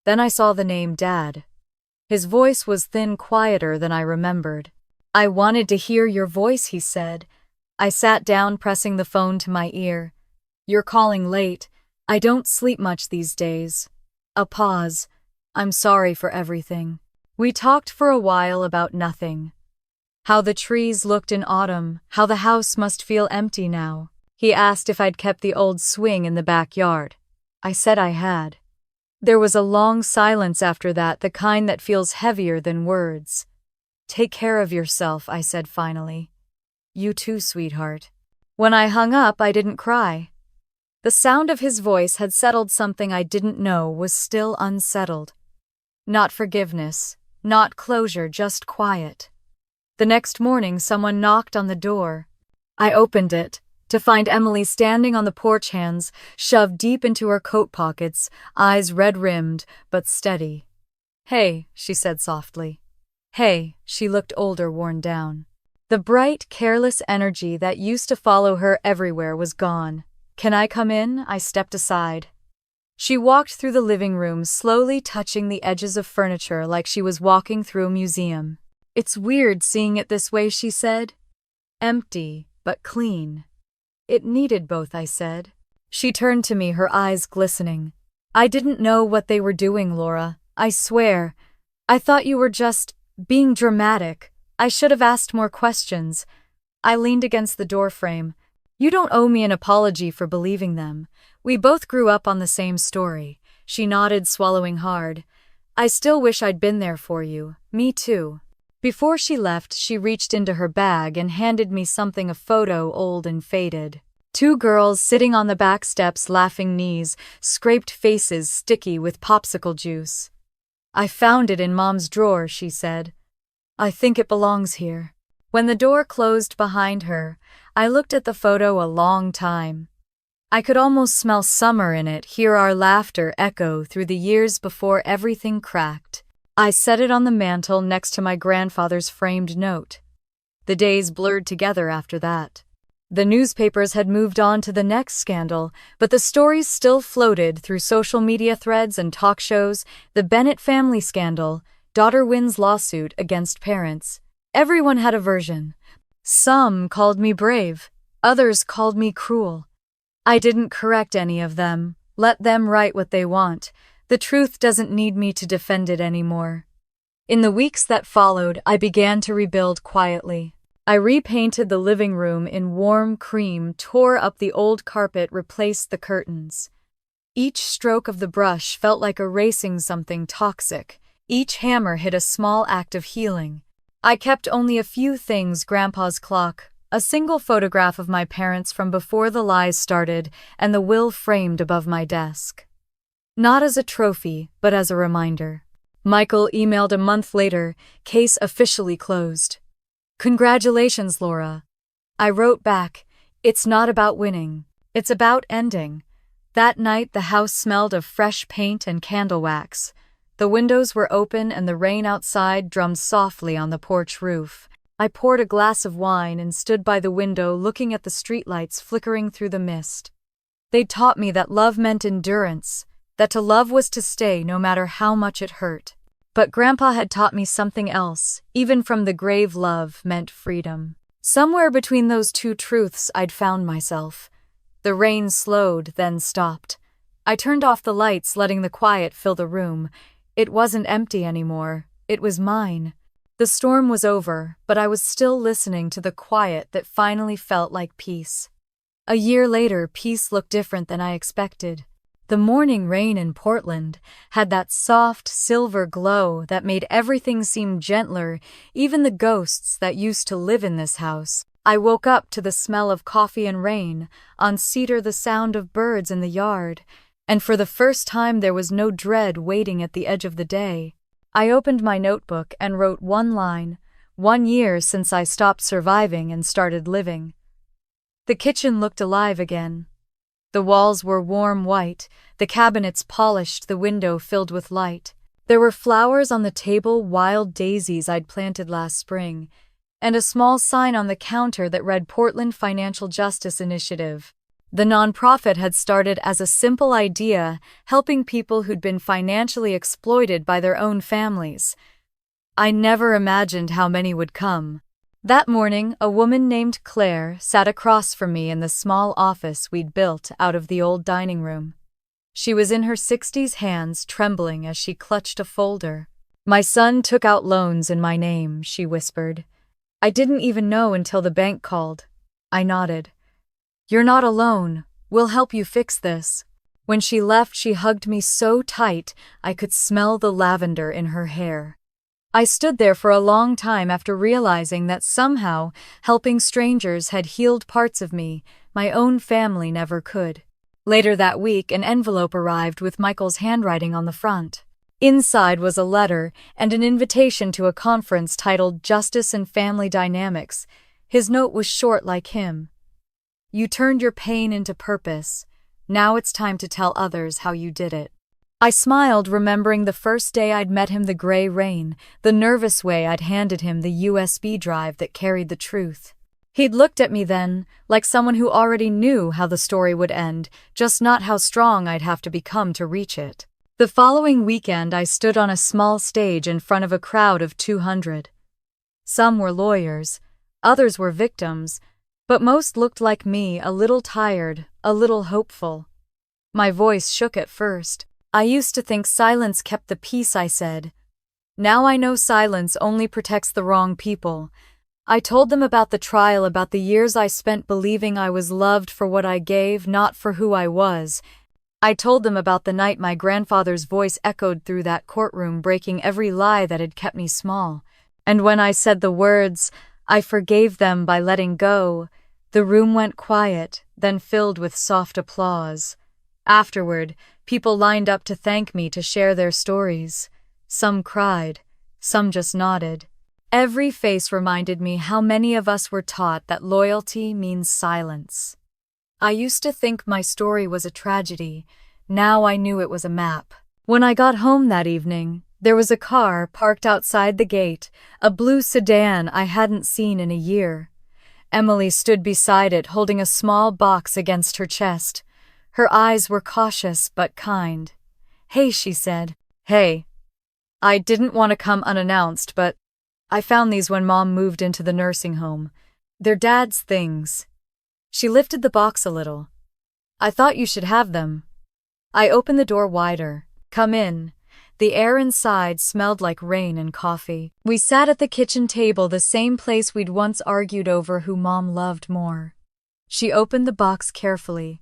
Then I saw the name Dad. His voice was thin, quieter than I remembered. I wanted to hear your voice, he said. I sat down, pressing the phone to my ear. You're calling late. I don't sleep much these days. A pause. I'm sorry for everything. We talked for a while about nothing. How the trees looked in autumn, how the house must feel empty now. He asked if I'd kept the old swing in the backyard. I said I had. There was a long silence after that, the kind that feels heavier than words. Take care of yourself, I said finally. You too, sweetheart. When I hung up, I didn't cry. The sound of his voice had settled something I didn't know was still unsettled. Not forgiveness, not closure, just quiet. The next morning, someone knocked on the door. I opened it, to find Emily standing on the porch, hands shoved deep into her coat pockets, eyes red-rimmed, but steady. Hey, she said softly. Hey, she looked older, worn down. The bright, careless energy that used to follow her everywhere was gone. Can I come in? I stepped aside. She walked through the living room, slowly touching the edges of furniture like she was walking through a museum. It's weird seeing it this way, she said. Empty, but clean. It needed both, I said. She turned to me, her eyes glistening. I didn't know what they were doing, Laura. I swear. I thought you were just being dramatic. I should have asked more questions. I leaned against the doorframe. You don't owe me an apology for believing them. We both grew up on the same story. She nodded, swallowing hard. I still wish I'd been there for you. Me too. Before she left, she reached into her bag and handed me something, a photo, old and faded. Two girls sitting on the back steps, laughing knees, scraped faces sticky with popsicle juice. I found it in Mom's drawer, she said. I think it belongs here. When the door closed behind her, I looked at the photo a long time. I could almost smell summer in it, hear our laughter echo through the years before everything cracked. I set it on the mantel next to my grandfather's framed note. The days blurred together after that. The newspapers had moved on to the next scandal, but the stories still floated through social media threads and talk shows. The Bennett family scandal, daughter wins lawsuit against parents. Everyone had a version. Some called me brave, others called me cruel. I didn't correct any of them. Let them write what they want. The truth doesn't need me to defend it anymore. In the weeks that followed, I began to rebuild quietly. I repainted the living room in warm cream, tore up the old carpet, replaced the curtains. Each stroke of the brush felt like erasing something toxic. Each hammer hit a small act of healing. I kept only a few things: Grandpa's clock, a single photograph of my parents from before the lies started, and the will framed above my desk. Not as a trophy, but as a reminder. Michael emailed a month later, case officially closed. Congratulations, Laura. I wrote back, it's not about winning, it's about ending. That night the house smelled of fresh paint and candle wax. The windows were open and the rain outside drummed softly on the porch roof. I poured a glass of wine and stood by the window looking at the streetlights flickering through the mist. They'd taught me that love meant endurance, that to love was to stay no matter how much it hurt. But Grandpa had taught me something else. Even from the grave, love meant freedom. Somewhere between those two truths I'd found myself. The rain slowed, then stopped. I turned off the lights, letting the quiet fill the room. It wasn't empty anymore. It was mine. The storm was over, but I was still listening to the quiet that finally felt like peace. A year later, peace looked different than I expected. The morning rain in Portland had that soft, silver glow that made everything seem gentler, even the ghosts that used to live in this house. I woke up to the smell of coffee and rain, on cedar the sound of birds in the yard, and for the first time there was no dread waiting at the edge of the day. I opened my notebook and wrote one line, 1 year since I stopped surviving and started living. The kitchen looked alive again. The walls were warm white, the cabinets polished, the window filled with light. There were flowers on the table, wild daisies I'd planted last spring, and a small sign on the counter that read Portland Financial Justice Initiative. The nonprofit had started as a simple idea, helping people who'd been financially exploited by their own families. I never imagined how many would come. That morning, a woman named Claire sat across from me in the small office we'd built out of the old dining room. She was in her 60s, hands trembling as she clutched a folder. "My son took out loans in my name," she whispered. "I didn't even know until the bank called." I nodded. "You're not alone. We'll help you fix this." When she left, she hugged me so tight I could smell the lavender in her hair. I stood there for a long time after realizing that somehow helping strangers had healed parts of me my own family never could. Later that week, an envelope arrived with Michael's handwriting on the front. Inside was a letter and an invitation to a conference titled Justice and Family Dynamics. His note was short like him. "You turned your pain into purpose. Now it's time to tell others how you did it." I smiled, remembering the first day I'd met him, the gray rain, the nervous way I'd handed him the USB drive that carried the truth. He'd looked at me then, like someone who already knew how the story would end, just not how strong I'd have to become to reach it. The following weekend, I stood on a small stage in front of a crowd of 200. Some were lawyers, others were victims, but most looked like me, a little tired, a little hopeful. My voice shook at first. "I used to think silence kept the peace," I said. "Now I know silence only protects the wrong people." I told them about the trial, about the years I spent believing I was loved for what I gave, not for who I was. I told them about the night my grandfather's voice echoed through that courtroom, breaking every lie that had kept me small. And when I said the words, "I forgave them by letting go," the room went quiet, then filled with soft applause. Afterward, people lined up to thank me, to share their stories. Some cried, some just nodded. Every face reminded me how many of us were taught that loyalty means silence. I used to think my story was a tragedy. Now I knew it was a map. When I got home that evening, there was a car parked outside the gate, a blue sedan I hadn't seen in a year. Emily stood beside it, holding a small box against her chest. Her eyes were cautious but kind. "Hey," she said. "Hey. I didn't want to come unannounced, but I found these when Mom moved into the nursing home. They're Dad's things." She lifted the box a little. "I thought you should have them." I opened the door wider. "Come in." The air inside smelled like rain and coffee. We sat at the kitchen table, the same place we'd once argued over who Mom loved more. She opened the box carefully.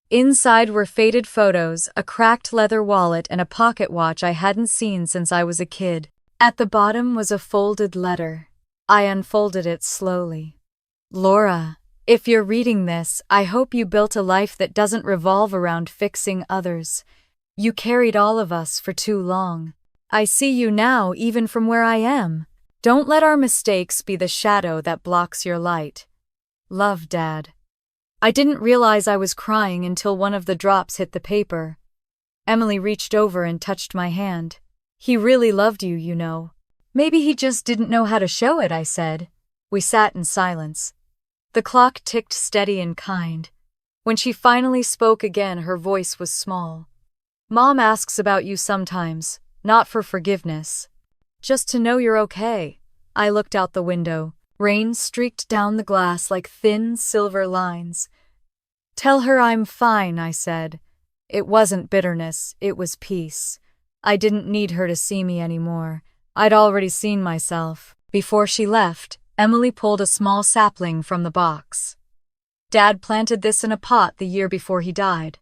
Inside were faded photos, a cracked leather wallet, and a pocket watch I hadn't seen since I was a kid. At the bottom was a folded letter. I unfolded it slowly. "Laura, if you're reading this, I hope you built a life that doesn't revolve around fixing others. You carried all of us for too long. I see you now, even from where I am. Don't let our mistakes be the shadow that blocks your light. Love, Dad." I didn't realize I was crying until one of the drops hit the paper. Emily reached over and touched my hand. "He really loved you, you know." "Maybe he just didn't know how to show it," I said. We sat in silence. The clock ticked steady and kind. When she finally spoke again, her voice was small. Mom asks about you sometimes, not for forgiveness. Just to know you're okay. I looked out the window. Rain streaked down the glass like thin silver lines. Tell her I'm fine, I said. It wasn't bitterness, it was peace. I didn't need her to see me anymore. I'd already seen myself. Before she left, Emily pulled a small sapling from the box. Dad planted this in a pot the year before he died.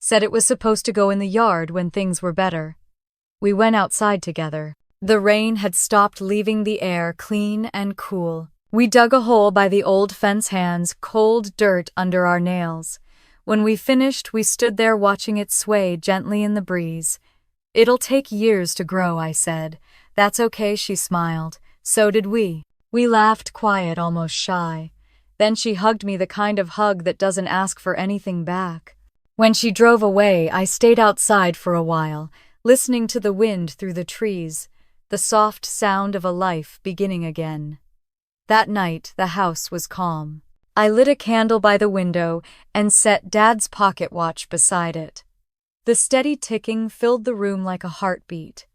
Said it was supposed to go in the yard when things were better. We went outside together. The rain had stopped, leaving the air clean and cool. We dug a hole by the old fence hands, cold dirt under our nails. When we finished, we stood there watching it sway gently in the breeze. It'll take years to grow, I said. That's okay, she smiled. So did we. We laughed, quiet, almost shy. Then she hugged me, the kind of hug that doesn't ask for anything back. When she drove away, I stayed outside for a while, listening to the wind through the trees, the soft sound of a life beginning again. That night, the house was calm. I lit a candle by the window and set Dad's pocket watch beside it. The steady ticking filled the room like a heartbeat.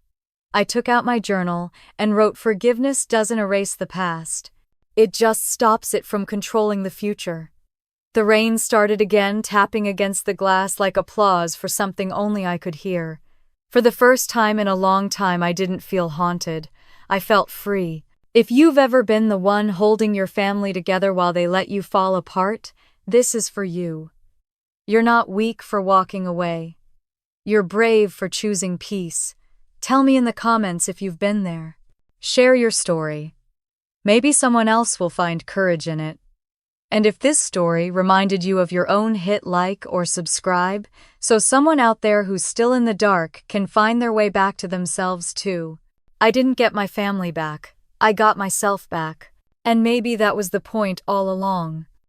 I took out my journal and wrote, "Forgiveness doesn't erase the past. It just stops it from controlling the future." The rain started again, tapping against the glass like applause for something only I could hear. For the first time in a long time, I didn't feel haunted. I felt free. If you've ever been the one holding your family together while they let you fall apart, this is for you. You're not weak for walking away. You're brave for choosing peace. Tell me in the comments if you've been there. Share your story. Maybe someone else will find courage in it. And if this story reminded you of your own, hit like or subscribe, so someone out there who's still in the dark can find their way back to themselves too. I didn't get my family back. I got myself back. And maybe that was the point all along.